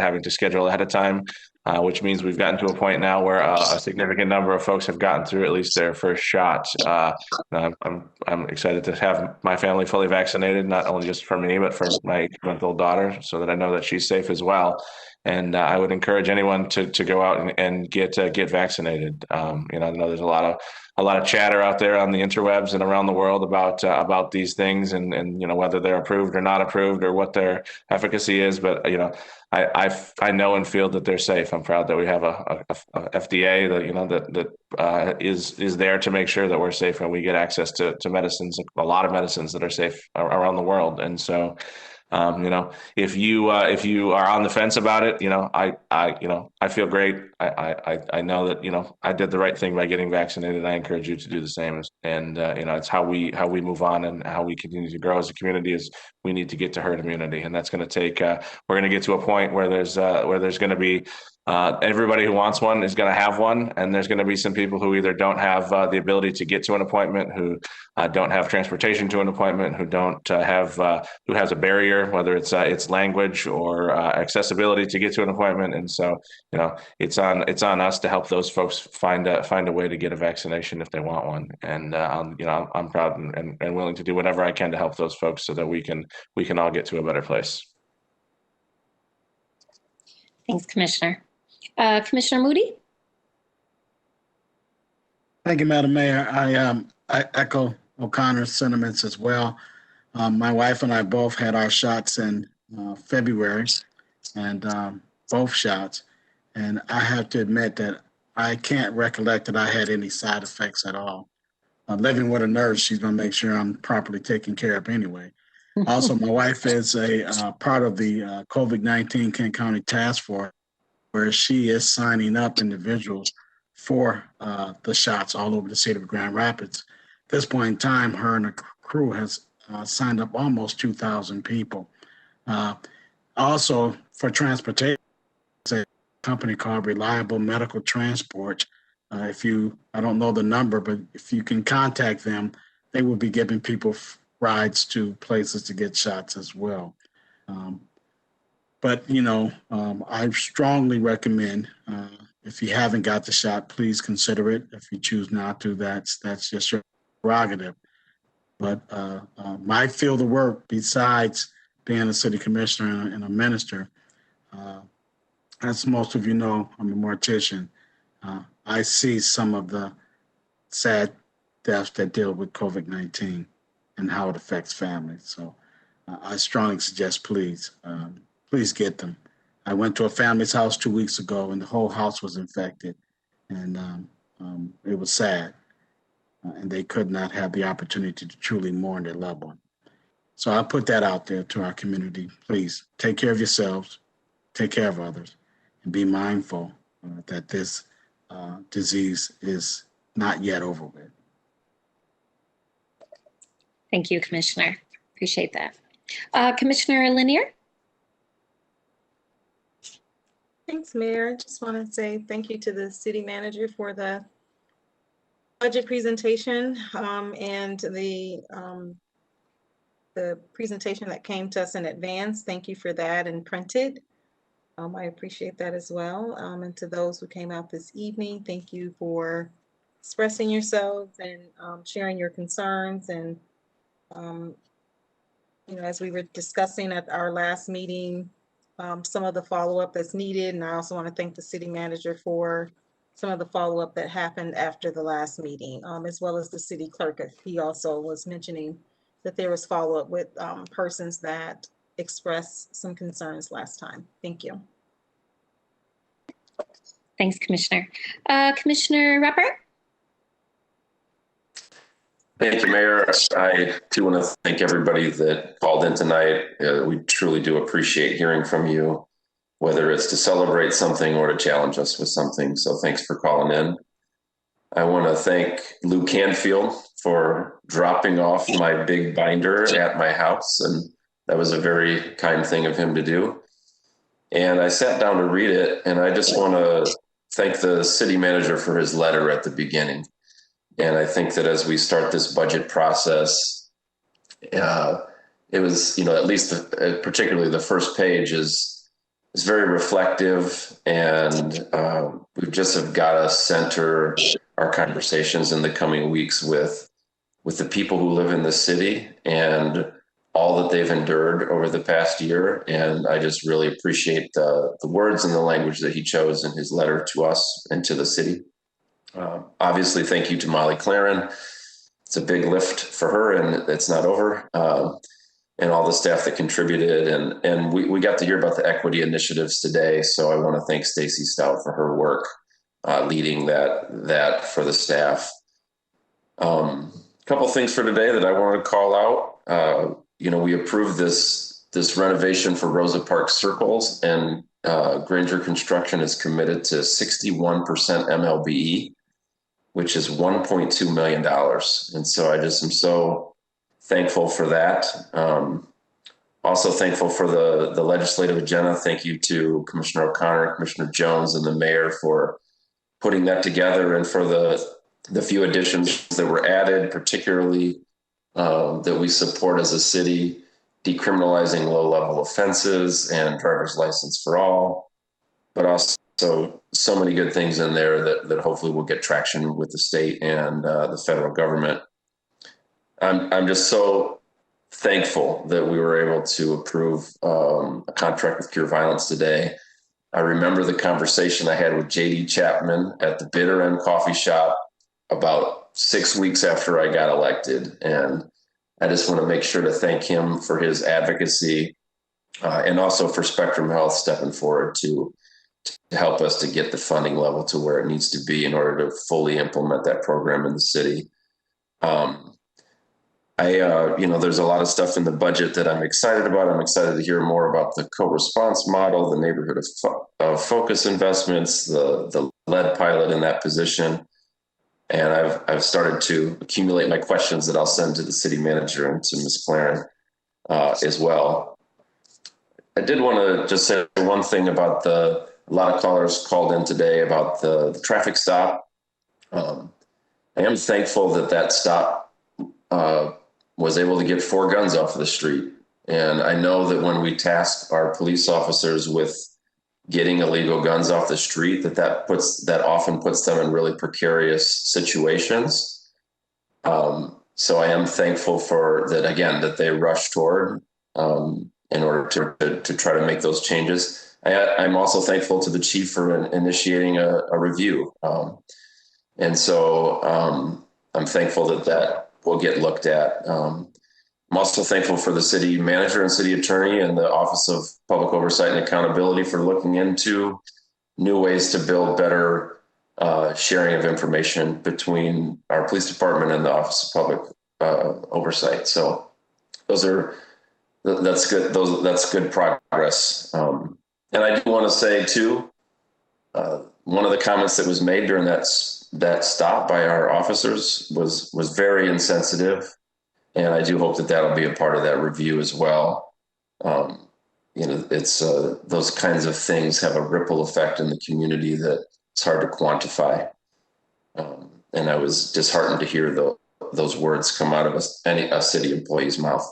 having to schedule ahead of time. Which means we've gotten to a point now where a significant number of folks have gotten through at least their first shot. I'm excited to have my family fully vaccinated, not only just for me, but for my 8-month-old daughter, so that I know that she's safe as well. I would encourage anyone to go out and get vaccinated. I know there's a lot of chatter out there on the interwebs and around the world about these things and whether they're approved or not approved or what their efficacy is. But I know and feel that they're safe. I'm proud that we have a FDA that is there to make sure that we're safe and we get access to medicines, a lot of medicines that are safe around the world. And so, if you are on the fence about it, I feel great. I know that, I did the right thing by getting vaccinated. I encourage you to do the same. And, it's how we move on and how we continue to grow as a community is we need to get to herd immunity. And that's going to take, we're going to get to a point where there's going to be, everybody who wants one is going to have one. And there's going to be some people who either don't have the ability to get to an appointment, who don't have transportation to an appointment, who don't who has a barrier, whether it's language or accessibility to get to an appointment. And so, it's on us to help those folks find a way to get a vaccination if they want one. And I'm proud and willing to do whatever I can to help those folks so that we can all get to a better place. Thanks, Commissioner. Commissioner Moody? Thank you, Madam Mayor. I echo O'Connor's sentiments as well. My wife and I both had our shots in February, and both shots. And I have to admit that I can't recollect that I had any side effects at all. Living with a nurse, she's going to make sure I'm properly taken care of anyway. Also, my wife is a part of the COVID-19 Kent County Task Force, where she is signing up individuals for the shots all over the city of Grand Rapids. At this point in time, her and her crew has signed up almost 2,000 people. Also, for transportation, a company called Reliable Medical Transport. I don't know the number, but if you can contact them, they will be giving people rides to places to get shots as well. But I strongly recommend, if you haven't got the shot, please consider it. If you choose not to, that's just your prerogative. But my field of work, besides being a city commissioner and a minister, as most of you know, I'm a mortician. I see some of the sad deaths that deal with COVID-19 and how it affects families. So I strongly suggest, please get them. I went to a family's house 2 weeks ago and the whole house was infected, and it was sad. And they could not have the opportunity to truly mourn their loved one. So I put that out there to our community. Please take care of yourselves, take care of others, and be mindful that this disease is not yet over with. Thank you, Commissioner. Appreciate that. Commissioner Lanier? Thanks, Mayor. I just want to say thank you to the city manager for the budget presentation and the presentation that came to us in advance. Thank you for that and printed. I appreciate that as well. And to those who came out this evening, thank you for expressing yourselves and sharing your concerns. And as we were discussing at our last meeting, some of the follow-up that's needed. And I also want to thank the city manager for some of the follow-up that happened after the last meeting, as well as the city clerk. He also was mentioning that there was follow-up with persons that expressed some concerns last time. Thank you. Thanks, Commissioner. Commissioner Rappert? Thank you, Mayor. I too want to thank everybody that called in tonight. We truly do appreciate hearing from you, whether it's to celebrate something or to challenge us with something. So thanks for calling in. I want to thank Lou Canfield for dropping off my big binder at my house. And that was a very kind thing of him to do. And I sat down to read it, and I just want to thank the city manager for his letter at the beginning. And I think that as we start this budget process, it was, at least particularly the first page is very reflective, and we just have got to center our conversations in the coming weeks with the people who live in the city and all that they've endured over the past year. And I just really appreciate the words and the language that he chose in his letter to us and to the city. Obviously, thank you to Molly Claren. It's a big lift for her, and it's not over. And all the staff that contributed. And we got to hear about the equity initiatives today. So I want to thank Stacy Stout for her work leading that for the staff. A couple things for today that I want to call out. We approved this renovation for Rosa Parks Circles, and Granger Construction is committed to 61% MLBE, which is $1.2 million. And so I just am so thankful for that. Also thankful for the legislative agenda. Thank you to Commissioner O'Connor, Commissioner Jones, and the mayor for putting that together, and for the few additions that were added, particularly that we support as a city, decriminalizing low-level offenses and driver's license for all, but also so many good things in there that hopefully will get traction with the state and the federal government. I'm just so thankful that we were able to approve a contract with Cure Violence today. I remember the conversation I had with JD Chapman at the Bitter End Coffee Shop about 6 weeks after I got elected. And I just want to make sure to thank him for his advocacy and also for Spectrum Health stepping forward to help us to get the funding level to where it needs to be in order to fully implement that program in the city. There's a lot of stuff in the budget that I'm excited about. I'm excited to hear more about the co-response model, the neighborhood of focus investments, the lead pilot in that position. And I've started to accumulate my questions that I'll send to the city manager and to Ms. Claren as well. I did want to just say one thing about a lot of callers called in today about the traffic stop. I am thankful that stop was able to get 4 guns off of the street. And I know that when we task our police officers with getting illegal guns off the street, that often puts them in really precarious situations. So I am thankful for that, again, that they rush toward in order to try to make those changes. I'm also thankful to the chief for initiating a review. And so I'm thankful that will get looked at. I'm also thankful for the city manager and city attorney and the Office of Public Oversight and Accountability for looking into new ways to build better sharing of information between our police department and the Office of Public Oversight. So that's good. That's good progress. And I do want to say too, one of the comments that was made during that stop by our officers was very insensitive. And I do hope that that'll be a part of that review as well. It's those kinds of things have a ripple effect in the community that it's hard to quantify. And I was disheartened to hear those words come out of a city employee's mouth.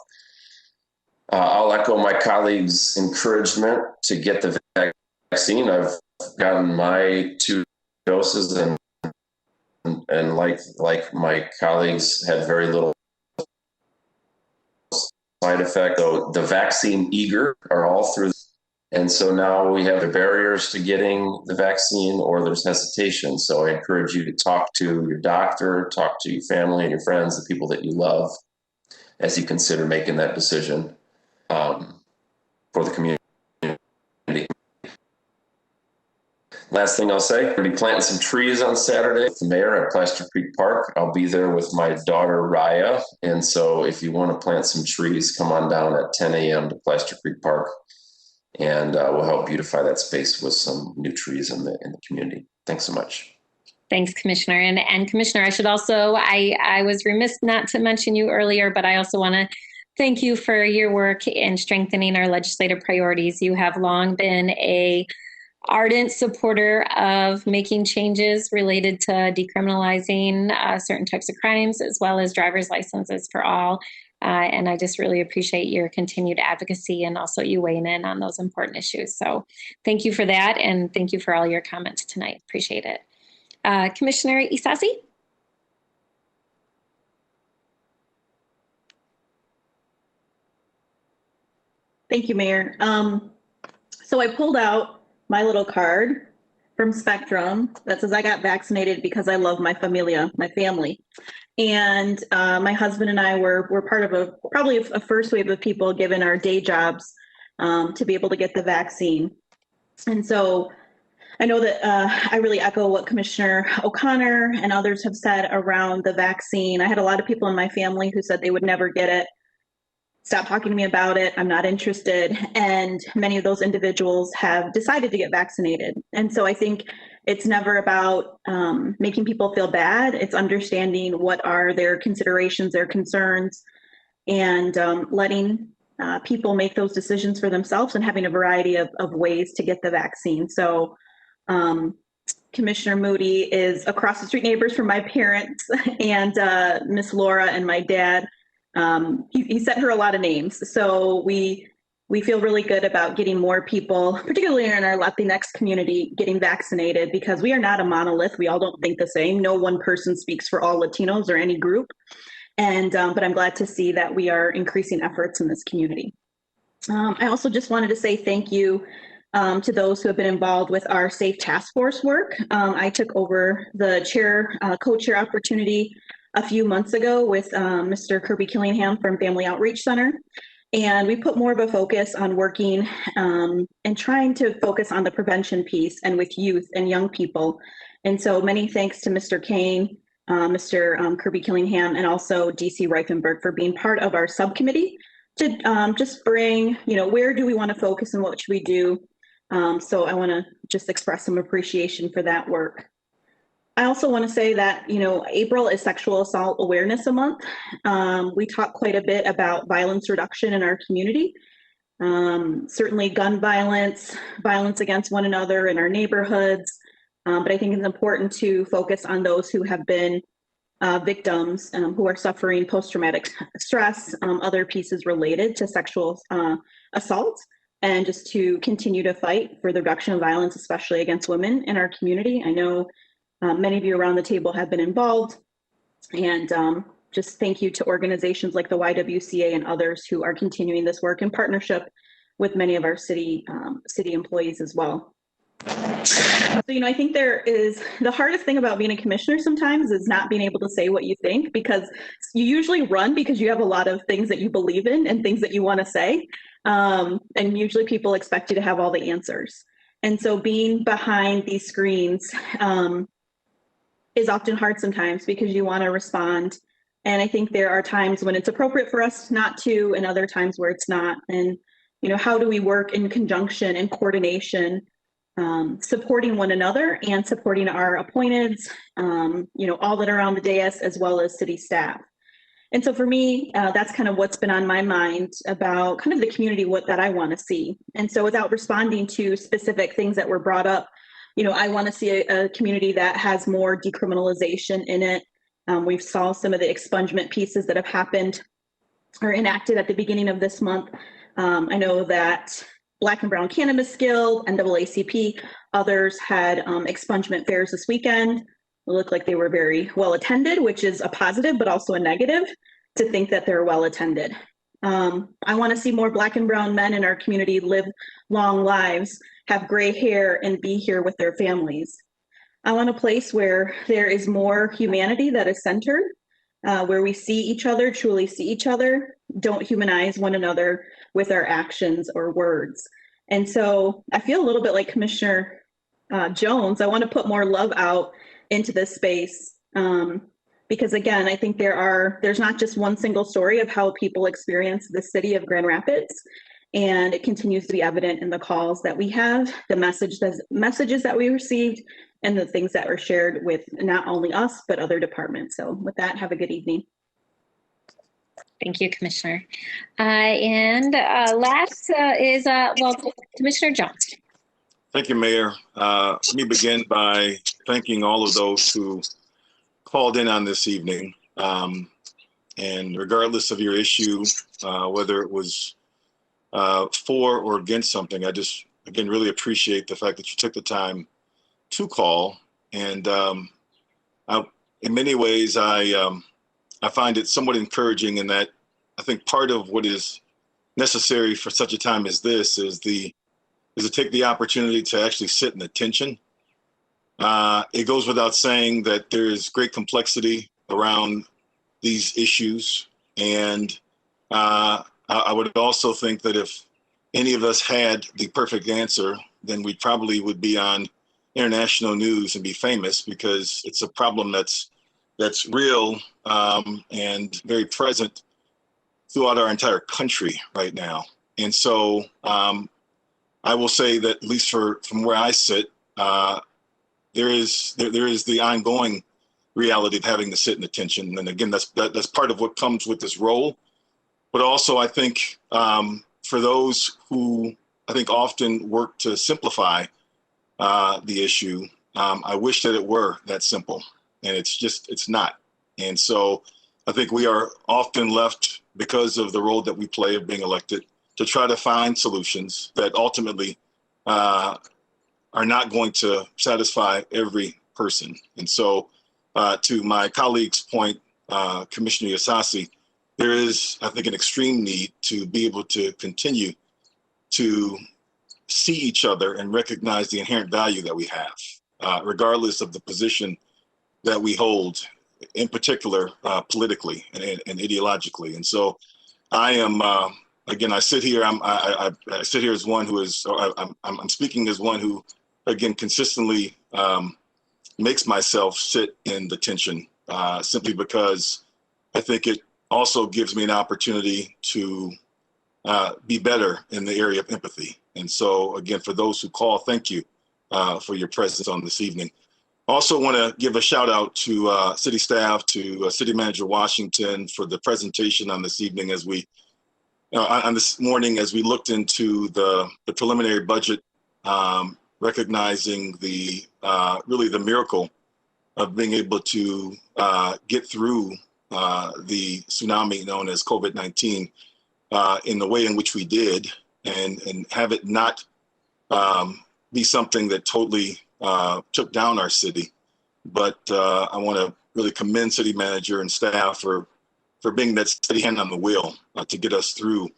I'll echo my colleagues' encouragement to get the vaccine. I've gotten my 2 doses and like my colleagues had very little side effect. So the vaccine eager are all through. And so now we have the barriers to getting the vaccine, or there's hesitation. So I encourage you to talk to your doctor, talk to your family and your friends, the people that you love, as you consider making that decision for the community. Last thing I'll say, I'm going to be planting some trees on Saturday with the mayor at Plaster Creek Park. I'll be there with my daughter, Raya. And so if you want to plant some trees, come on down at 10 a.m. to Plaster Creek Park, and we'll help beautify that space with some new trees in the community. Thanks so much. Thanks, Commissioner. And Commissioner, I should also, I was remiss not to mention you earlier, but I also want to thank you for your work in strengthening our legislative priorities. You have long been an ardent supporter of making changes related to decriminalizing certain types of crimes, as well as driver's licenses for all. And I just really appreciate your continued advocacy and also you weighing in on those important issues. So thank you for that. And thank you for all your comments tonight. Appreciate it. Commissioner Isasi? Thank you, Mayor. So I pulled out my little card from Spectrum that says I got vaccinated because I love my familia, my family. And my husband and I were part of probably a first wave of people given our day jobs to be able to get the vaccine. And so I know that I really echo what Commissioner O'Connor and others have said around the vaccine. I had a lot of people in my family who said they would never get it. Stop talking to me about it. I'm not interested. And many of those individuals have decided to get vaccinated. And so I think it's never about making people feel bad. It's understanding what are their considerations, their concerns, and letting people make those decisions for themselves and having a variety of ways to get the vaccine. So Commissioner Moody is across the street neighbors from my parents and Miss Laura and my dad. He sent her a lot of names. So we feel really good about getting more people, particularly in our Latinx community, getting vaccinated because we are not a monolith. We all don't think the same. No one person speaks for all Latinos or any group. And but I'm glad to see that we are increasing efforts in this community. I also just wanted to say thank you to those who have been involved with our Safe Task Force work. I took over the co-chair opportunity a few months ago with Mr. Kirby Killingham from Family Outreach Center. And we put more of a focus on working and trying to focus on the prevention piece and with youth and young people. And so many thanks to Mr. Kane, Mr. Kirby Killingham, and also DC Reifenberg for being part of our subcommittee to just bring, where do we want to focus and what should we do? So I want to just express some appreciation for that work. I also want to say that, April is Sexual Assault Awareness Month. We talk quite a bit about violence reduction in our community. Certainly gun violence, violence against one another in our neighborhoods. But I think it's important to focus on those who have been victims who are suffering post-traumatic stress, other pieces related to sexual assault, and just to continue to fight for the reduction of violence, especially against women in our community. I know many of you around the table have been involved, and just thank you to organizations like the YWCA and others who are continuing this work in partnership with many of our city employees as well. So, I think the hardest thing about being a commissioner sometimes is not being able to say what you think, because you usually run because you have a lot of things that you believe in and things that you want to say. And usually people expect you to have all the answers. And so being behind these screens is often hard sometimes because you want to respond. And I think there are times when it's appropriate for us not to, and other times where it's not. And, how do we work in conjunction and coordination, supporting one another and supporting our appointeds, all that are on the dais, as well as city staff. And so for me, that's kind of what's been on my mind about kind of the community, that I want to see. And so without responding to specific things that were brought up, I want to see a community that has more decriminalization in it. We've saw some of the expungement pieces that have happened or enacted at the beginning of this month. I know that Black and Brown Cannabis Guild, NAACP, others had expungement fairs this weekend. It looked like they were very well attended, which is a positive, but also a negative to think that they're well attended. I want to see more Black and Brown men in our community live long lives, have gray hair, and be here with their families. I want a place where there is more humanity that is centered, where we see each other, truly see each other, don't humanize one another with our actions or words. And so I feel a little bit like Commissioner Jones. I want to put more love out into this space because, again, I think there's not just one single story of how people experience the city of Grand Rapids, and it continues to be evident in the calls that we have, the messages that we received, and the things that were shared with not only us, but other departments. So with that, have a good evening. Thank you, Commissioner. And last is, Commissioner Jones. Thank you, Mayor. Let me begin by thanking all of those who called in on this evening. And regardless of your issue, whether it was for or against something, I just, again, really appreciate the fact that you took the time to call. And in many ways, I find it somewhat encouraging in that I think part of what is necessary for such a time as this is to take the opportunity to actually sit in attention. It goes without saying that there is great complexity around these issues. And I would also think that if any of us had the perfect answer, then we probably would be on international news and be famous, because it's a problem that's real and very present throughout our entire country right now. And so I will say that, at least from where I sit, there is the ongoing reality of having to sit in attention. And again, that's part of what comes with this role. But also, I think for those who I think often work to simplify the issue, I wish that it were that simple, and it's not. And so I think we are often left, because of the role that we play of being elected, to try to find solutions that ultimately are not going to satisfy every person. And so to my colleague's point, Commissioner Yasasi, there is, I think, an extreme need to be able to continue to see each other and recognize the inherent value that we have, regardless of the position that we hold, in particular, politically and ideologically. And so I am, again, I sit here, I sit here as one who is, I'm speaking as one who, again, consistently makes myself sit in the tension, simply because I think it also gives me an opportunity to be better in the area of empathy. And so, again, for those who call, thank you for your presence on this evening. Also want to give a shout out to city staff, to City Manager Washington for the presentation on this evening, as we, on this morning, as we looked into the preliminary budget, recognizing the really the miracle of being able to get through the tsunami known as COVID-19 in the way in which we did, and have it not be something that totally took down our city. But I want to really commend City Manager and staff for being that steady hand on the wheel to get us through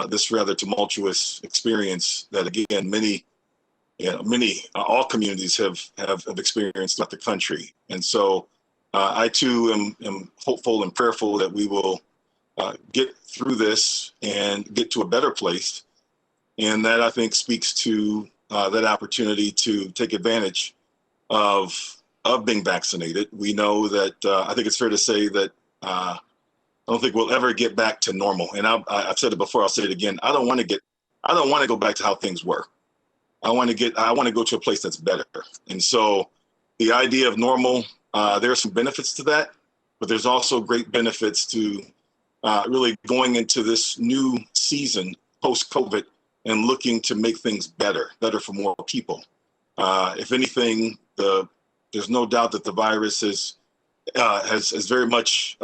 this rather tumultuous experience that, again, all communities have experienced throughout the country. And so I too am hopeful and prayerful that we will get through this and get to a better place. And that, I think, speaks to that opportunity to take advantage of being vaccinated. We know that I think it's fair to say that I don't think we'll ever get back to normal. And I've said it before, I'll say it again. I don't want to go back to how things were. I want to go to a place that's better. And so the idea of normal, there are some benefits to that, but there's also great benefits to really going into this new season post-COVID and looking to make things better for more people. If anything, there's no doubt that the virus has very much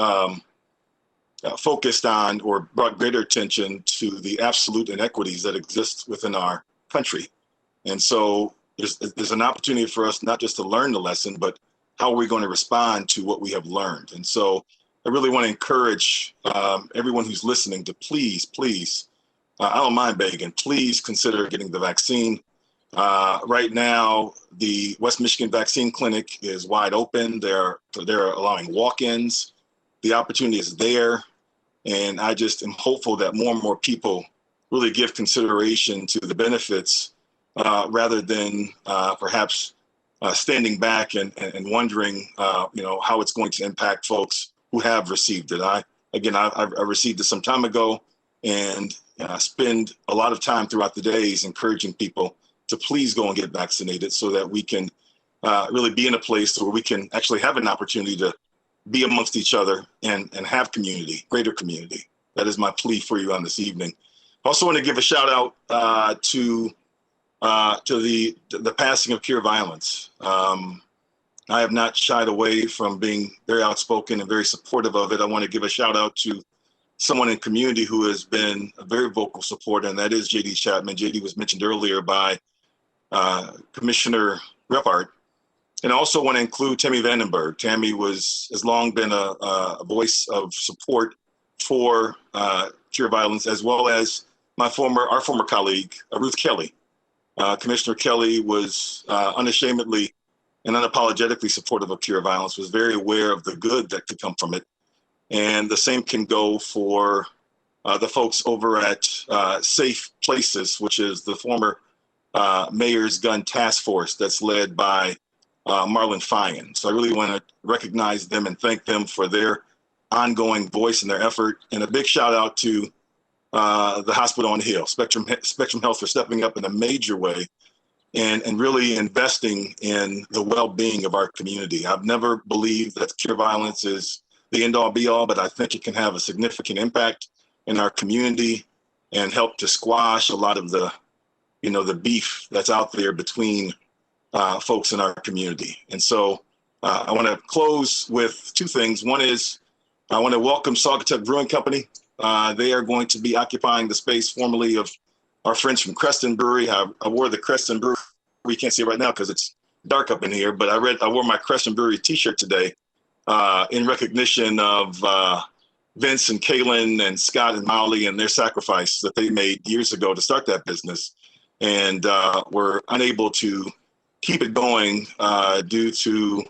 focused on or brought greater attention to the absolute inequities that exist within our country. And so there's an opportunity for us not just to learn the lesson, but how are we going to respond to what we have learned? And so I really want to encourage everyone who's listening to please, I don't mind begging, please consider getting the vaccine. Right now, the West Michigan Vaccine Clinic is wide open. They're allowing walk-ins. The opportunity is there. And I just am hopeful that more and more people really give consideration to the benefits rather than perhaps standing back and wondering, how it's going to impact folks who have received it. I received it some time ago, and spend a lot of time throughout the days encouraging people to please go and get vaccinated so that we can really be in a place where we can actually have an opportunity to be amongst each other and have community, greater community. That is my plea for you on this evening. I also want to give a shout out to the passing of pure violence. I have not shied away from being very outspoken and very supportive of it. I want to give a shout out to someone in community who has been a very vocal supporter, and that is J.D. Chapman. J.D. was mentioned earlier by Commissioner Repart. And I also want to include Tammy Vandenberg. Tammy has long been a voice of support for pure violence, as well as our former colleague, Ruth Kelly. Commissioner Kelly was unashamedly and unapologetically supportive of pure violence, was very aware of the good that could come from it. And the same can go for the folks over at Safe Places, which is the former mayor's gun task force that's led by Marlon Fine. So I really want to recognize them and thank them for their ongoing voice and their effort. And a big shout out to the hospital on the Hill, Spectrum Health, for stepping up in a major way and really investing in the well-being of our community. I've never believed that pure violence is the end all be all, but I think it can have a significant impact in our community and help to squash a lot of the beef that's out there between folks in our community. And so I want to close with two things. One is I want to welcome Saugatuck Brewing Company. They are going to be occupying the space formerly of our friends from Creston Brewery. I wore the Creston Brewery. You can't see it right now because it's dark up in here, but I wore my Creston Brewery t-shirt today in recognition of Vince and Kaylin and Scott and Molly and their sacrifice that they made years ago to start that business. And were unable to keep it going due to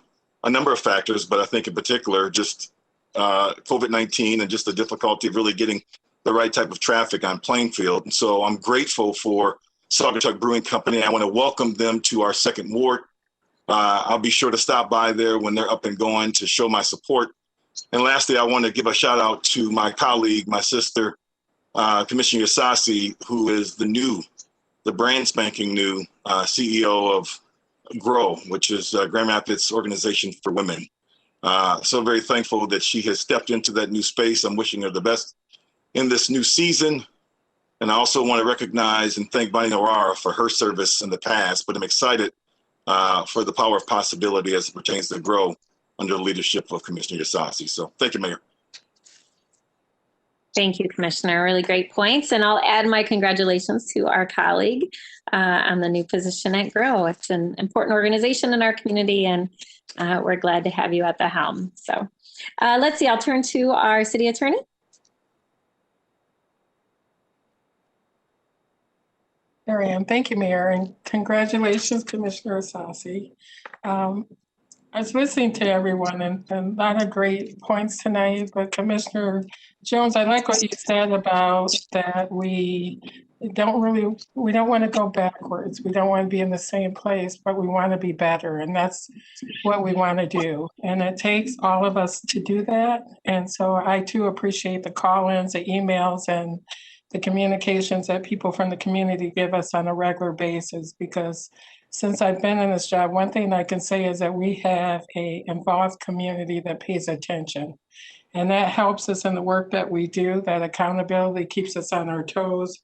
a number of factors, but I think in particular, just COVID-19 and just the difficulty of really getting the right type of traffic on Plainfield. And so I'm grateful for Saugatuck Brewing Company. I want to welcome them to our second ward. I'll be sure to stop by there when they're up and going to show my support. And lastly, I want to give a shout out to my colleague, my sister, Commissioner Yasasi, who is the brand spanking new CEO of GROW, which is Grand Rapids Organization for Women. So very thankful that she has stepped into that new space. I'm wishing her the best in this new season. And I also want to recognize and thank Bonnie Norara for her service in the past, but I'm excited for the power of possibility as it pertains to GROW under the leadership of Commissioner Yasasi. So thank you, Mayor. Thank you, Commissioner. Really great points. And I'll add my congratulations to our colleague on the new position at GROW. It's an important organization in our community, and we're glad to have you at the helm. So let's see, I'll turn to our city attorney. There I am. Thank you, Mayor, and congratulations, Commissioner Asasi. I was listening to everyone and a lot of great points tonight, but Commissioner Jones, I like what you said about that we don't want to go backwards. We don't want to be in the same place, but we want to be better. And that's what we want to do. And it takes all of us to do that. And so I too appreciate the call-ins, the emails, and the communications that people from the community give us on a regular basis, because since I've been in this job, one thing I can say is that we have an involved community that pays attention. And that helps us in the work that we do. That accountability keeps us on our toes.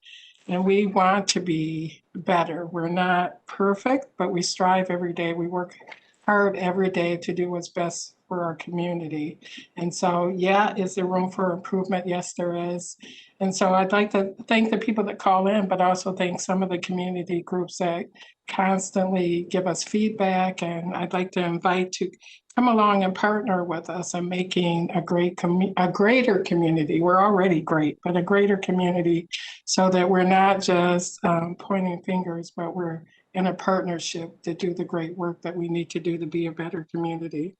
And we want to be better. We're not perfect, but we strive every day. We work hard every day to do what's best for our community. And so, yeah, is there room for improvement? Yes, there is. And so I'd like to thank the people that call in, but also thank some of the community groups that constantly give us feedback. And I'd like to invite to come along and partner with us in making a greater community. We're already great, but a greater community, so that we're not just pointing fingers, but we're in a partnership to do the great work that we need to do to be a better community.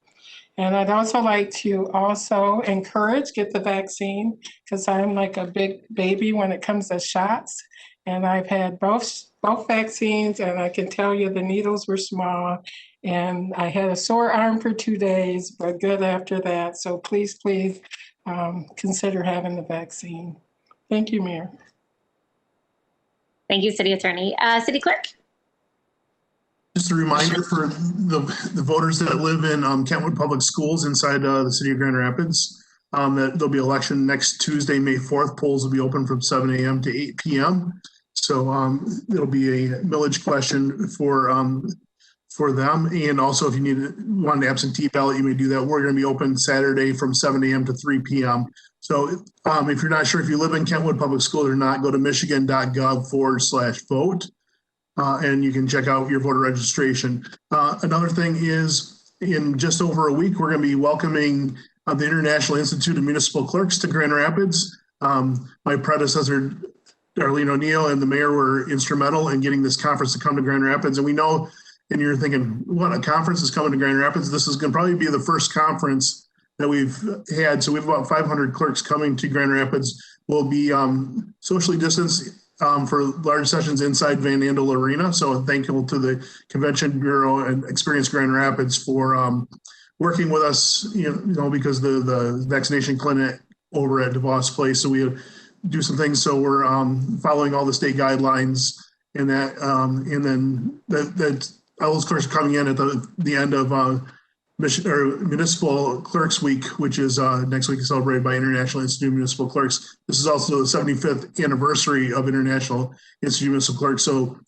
And I'd also like to encourage, get the vaccine, because I'm like a big baby when it comes to shots. And I've had both vaccines, and I can tell you the needles were small. And I had a sore arm for 2 days, but good after that. So please consider having the vaccine. Thank you, Mayor. Thank you, City Attorney. City Clerk? Just a reminder for the voters that live in Kentwood Public Schools inside the city of Grand Rapids, that there'll be election next Tuesday, May 4th. Polls will be open from 7 a.m. to 8 p.m. So there'll be a millage question for them. And also, if you want an absentee ballot, you may do that. We're going to be open Saturday from 7 a.m. to 3 p.m. So if you're not sure if you live in Kentwood Public Schools or not, go to michigan.gov/vote. And you can check out your voter registration. Another thing is, in just over a week, we're going to be welcoming the International Institute of Municipal Clerks to Grand Rapids. My predecessor, Darlene O'Neill, and the mayor were instrumental in getting this conference to come to Grand Rapids. And we know, and you're thinking, what, a conference is coming to Grand Rapids? This is going to probably be the first conference that we've had. So we have about 500 clerks coming to Grand Rapids. We'll be socially distanced for large sessions inside Van Andel Arena. So thank you to the Convention Bureau and Experience Grand Rapids for working with us, because the vaccination clinic over at DeVos Place. So we do some things. So we're following all the state guidelines and that, and then that all those clerks are coming in at the end of Municipal Clerks Week, which is next week, celebrated by International Institute of Municipal Clerks. This is also the 75th anniversary of International Institute of Municipal Clerks. So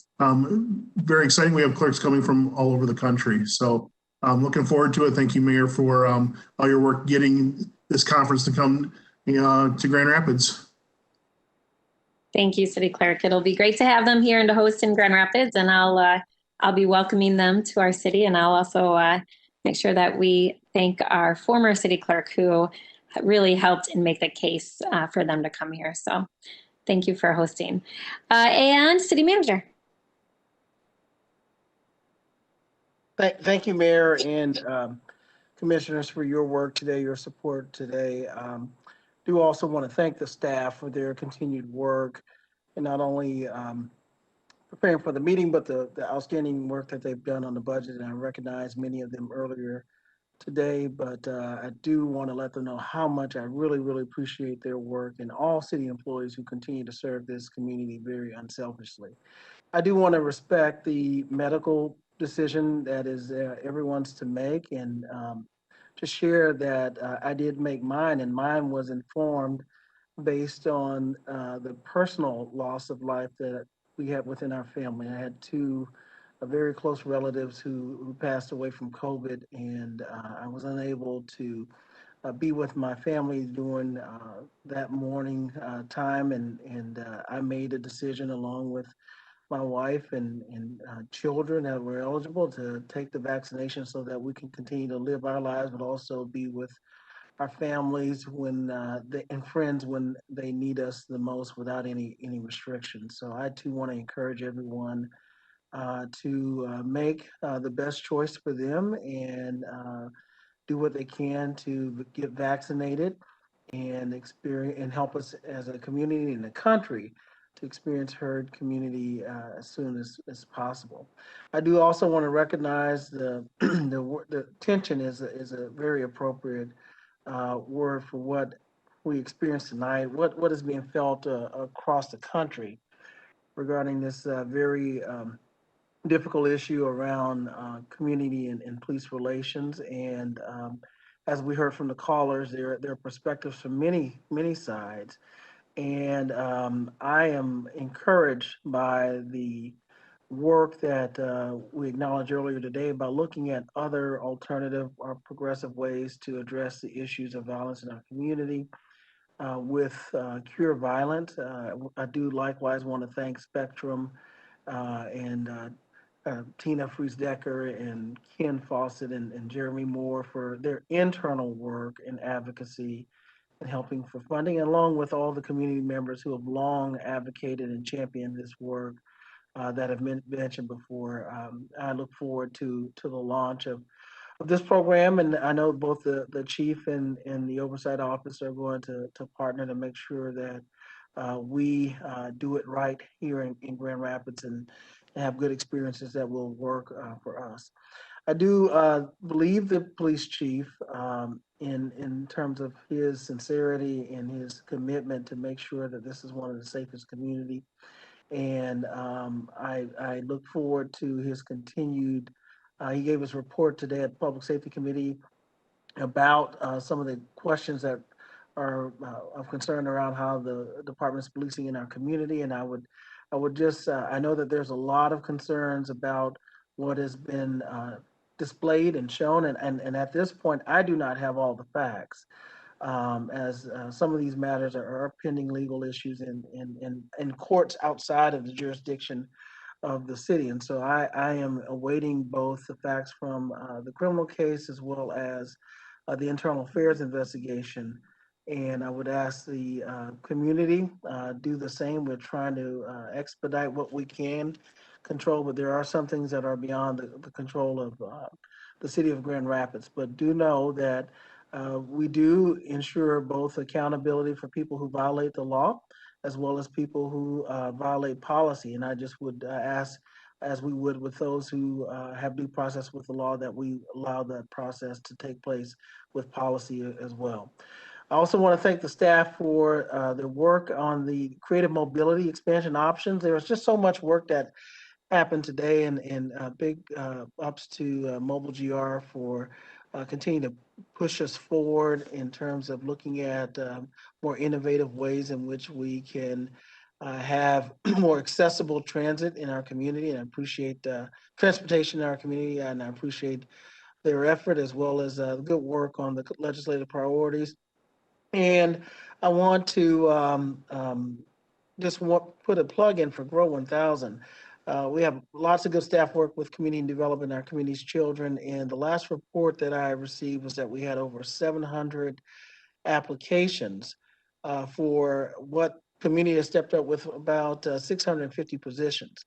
very exciting. We have clerks coming from all over the country. So I'm looking forward to it. Thank you, Mayor, for all your work getting this conference to come to Grand Rapids. Thank you, City Clerk. It'll be great to have them here and to host in Grand Rapids, and I'll be welcoming them to our city, and I'll also make sure that we thank our former city clerk who really helped and make the case for them to come here. So thank you for hosting. And City Manager. Thank you, Mayor and Commissioners, for your work today, your support today. Do also want to thank the staff for their continued work and not only preparing for the meeting, but the outstanding work that they've done on the budget. And I recognize many of them earlier today, but I do want to let them know how much I really, really appreciate their work and all city employees who continue to serve this community very unselfishly. I do want to respect the medical decision that is everyone's to make, and to share that I did make mine, and mine was informed based on the personal loss of life that we had within our family. I had two very close relatives who passed away from COVID, and I was unable to be with my family during that morning time, and I made a decision along with my wife and children that were eligible to take the vaccination so that we can continue to live our lives, but also be with our families and friends when they need us the most without any restrictions. So I too want to encourage everyone to make the best choice for them and do what they can to get vaccinated and experience and help us as a community and a country to experience herd immunity as soon as possible. I do also want to recognize the tension is a very appropriate word for what we experienced tonight, what is being felt across the country regarding this very difficult issue around community and police relations. And as we heard from the callers, there are perspectives from many sides. And I am encouraged by the work that we acknowledged earlier today about looking at other alternative or progressive ways to address the issues of violence in our community with Cure Violence. I do likewise want to thank Spectrum and Tina Fries-Decker and Ken Fawcett and Jeremy Moore for their internal work and advocacy and helping for funding, along with all the community members who have long advocated and championed this work that I've mentioned before. I look forward to the launch of this program, and I know both the chief and the oversight office are going to partner to make sure that we do it right here in Grand Rapids and have good experiences that will work for us. I do believe the police chief in terms of his sincerity and his commitment to make sure that this is one of the safest community. And I look forward to his continued, he gave us a report today at the Public Safety Committee about some of the questions that are of concern around how the department's policing in our community. And I would just, I know that there's a lot of concerns about what has been displayed and shown. And at this point, I do not have all the facts, as some of these matters are pending legal issues in courts outside of the jurisdiction of the city. And so I am awaiting both the facts from the criminal case as well as the internal affairs investigation And I would ask the community do the same. We're trying to expedite what we can control, but there are some things that are beyond the control of the city of Grand Rapids. But do know that we do ensure both accountability for people who violate the law as well as people who violate policy. And I just would ask, as we would with those who have due process with the law, that we allow that process to take place with policy as well. I also want to thank the staff for their work on the creative mobility expansion options. There was just so much work that happened today, and big ups to Mobile GR for continuing to push us forward in terms of looking at more innovative ways in which we can have more accessible transit in our community. And I appreciate transportation in our community, and I appreciate their effort as well as the good work on the legislative priorities. And I want to put a plug in for Grow 1000. We have lots of good staff work with community development, our community's children. And the last report that I received was that we had over 700 applications for what community has stepped up with about 650 positions.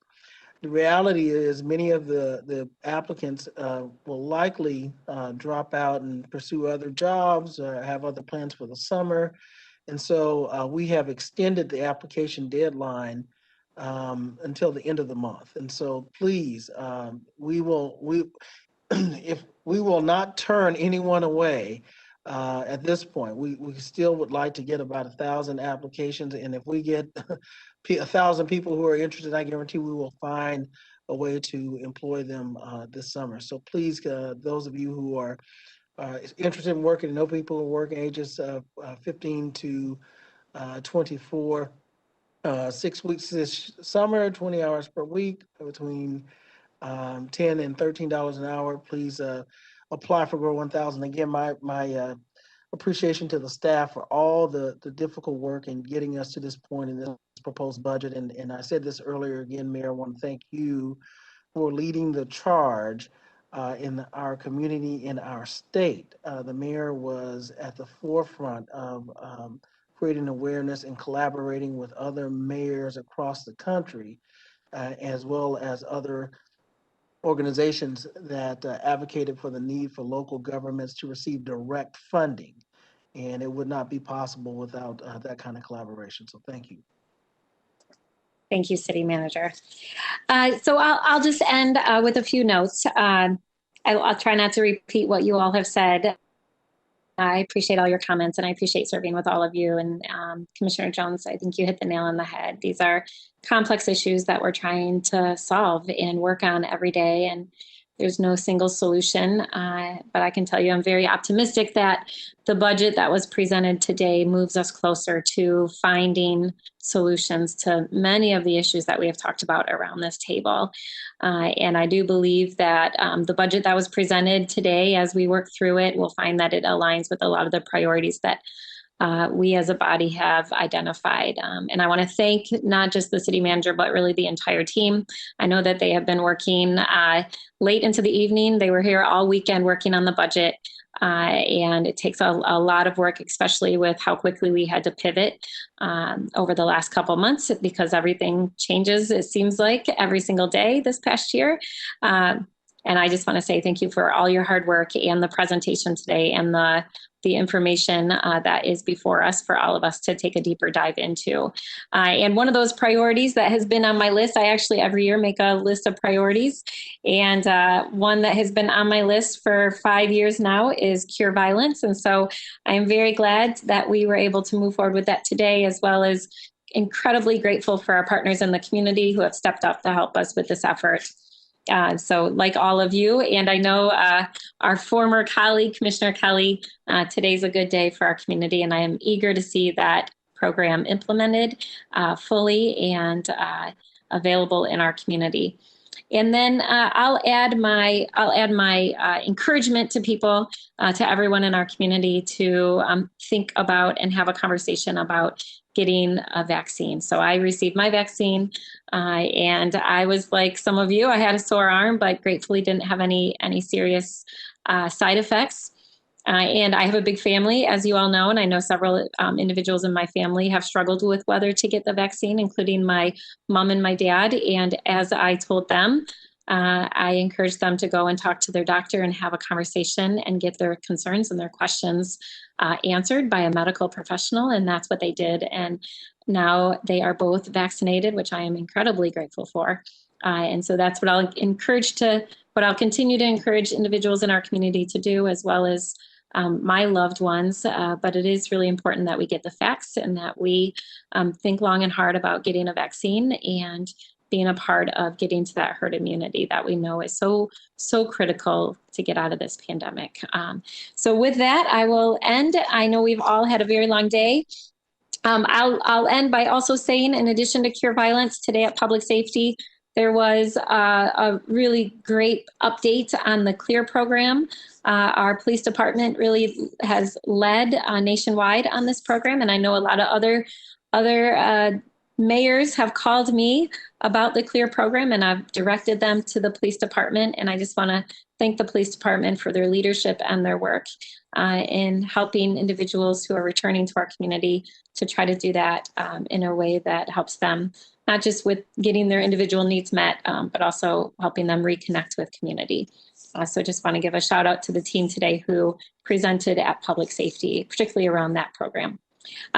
The reality is many of the applicants will likely drop out and pursue other jobs or have other plans for the summer. And so we have extended the application deadline until the end of the month. And so please, if we will not turn anyone away at this point. We still would like to get about 1,000 applications. And if we get 1,000 people who are interested, I guarantee we will find a way to employ them this summer. So please, those of you who are interested in working, and know people who are working ages 15 to 24, 6 weeks this summer, 20 hours per week, between $10 and $13 an hour. Please apply for Grow 1000. Again, my appreciation to the staff for all the difficult work in getting us to this point in this proposed budget. And I said this earlier again, Mayor, I want to thank you for leading the charge in our community, in our state. The mayor was at the forefront of creating awareness and collaborating with other mayors across the country, as well as other organizations that advocated for the need for local governments to receive direct funding. And it would not be possible without that kind of collaboration. So thank you. Thank you, City Manager. So I'll just end with a few notes. I'll try not to repeat what you all have said. I appreciate all your comments, and I appreciate serving with all of you. And Commissioner Jones, I think you hit the nail on the head. These are complex issues that we're trying to solve and work on every day. And there's no single solution, but I can tell you I'm very optimistic that the budget that was presented today moves us closer to finding solutions to many of the issues that we have talked about around this table. And I do believe that the budget that was presented today, as we work through it, we'll find that it aligns with a lot of the priorities that we as a body have identified. And I want to thank not just the city manager, but really the entire team. I know that they have been working late into the evening. They were here all weekend working on the budget. And it takes a lot of work, especially with how quickly we had to pivot over the last couple months, because everything changes, it seems like, every single day this past year. And I just want to say thank you for all your hard work and the presentation today and the information that is before us for all of us to take a deeper dive into. And one of those priorities that has been on my list, I actually every year make a list of priorities. And one that has been on my list for 5 years now is cure violence. And so I am very glad that we were able to move forward with that today, as well as incredibly grateful for our partners in the community who have stepped up to help us with this effort. So like all of you, and I know our former colleague, Commissioner Kelly, today's a good day for our community, and I am eager to see that program implemented fully and available in our community. And then I'll add my encouragement to people, to everyone in our community, to think about and have a conversation about getting a vaccine. So I received my vaccine, and I was like some of you, I had a sore arm, but gratefully didn't have any serious side effects. And I have a big family, as you all know, and I know several individuals in my family have struggled with whether to get the vaccine, including my mom and my dad. And as I told them, I encouraged them to go and talk to their doctor and have a conversation and get their concerns and their questions answered by a medical professional. And that's what they did. And now they are both vaccinated, which I am incredibly grateful for. And so that's what I'll continue to encourage individuals in our community to do, as well as my loved ones. But it is really important that we get the facts and that we think long and hard about getting a vaccine and being a part of getting to that herd immunity that we know is so critical to get out of this pandemic. So with that, I will end. I know we've all had a very long day. I'll end by also saying, in addition to Cure Violence, today at Public Safety, there was a really great update on the CLEAR program. Our police department really has led nationwide on this program, and I know a lot of other mayors have called me about the CLEAR program, and I've directed them to the police department. And I just want to thank the police department for their leadership and their work in helping individuals who are returning to our community to try to do that in a way that helps them, not just with getting their individual needs met, but also helping them reconnect with community. So just want to give a shout out to the team today who presented at Public Safety, particularly around that program.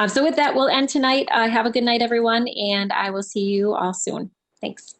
So with that, we'll end tonight. Have a good night, everyone, and I will see you all soon. Thanks.